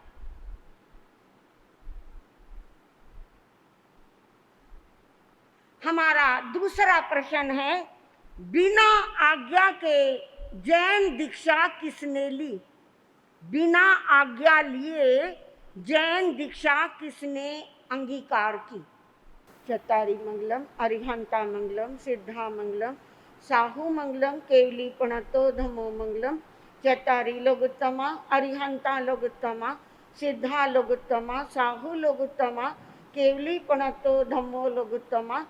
हमारा दूसरा प्रश्न है, बिना आज्ञा के जैन दीक्षा किसने ली? बिना आज्ञा लिए जैन दीक्षा किसने अंगीकार की? चत्तारी मंगलम, अरिहंता मंगलम, सिद्धा मंगलम, साहू मंगलम, केवली प्रणतो धमो मंगलम। चत्तारी लोगोत्तमा, अरिहंता लोगोत्तमा, सिद्धा लोगोत्तमा, साहू लोगोत्तमा, केवली प्रणतो धमो लोगोत्तमा।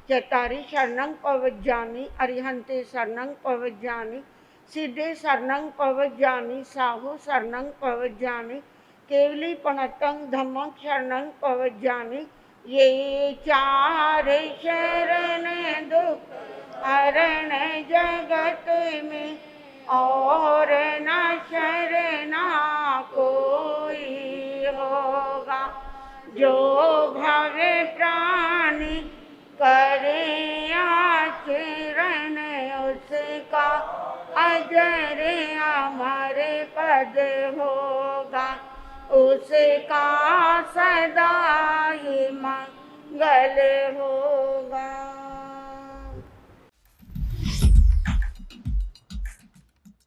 चत्तारी शरणं प्रवज्जामि, अरिहंते शरणं प्रवज्जामि, सिद्धे शरणं प्रवज्जामि, साहू शरणं प्रवज्जामि, केवली प्रणतं धम्मं शरणं प्रवज्जामि। ये 4 शरण दुख हरण जगत में, और न शरणा कोई होगा। जो भवे प्राणी करे आचरण, उसका अजर अमर पद होगा। उसका सदा ही मंगल हो।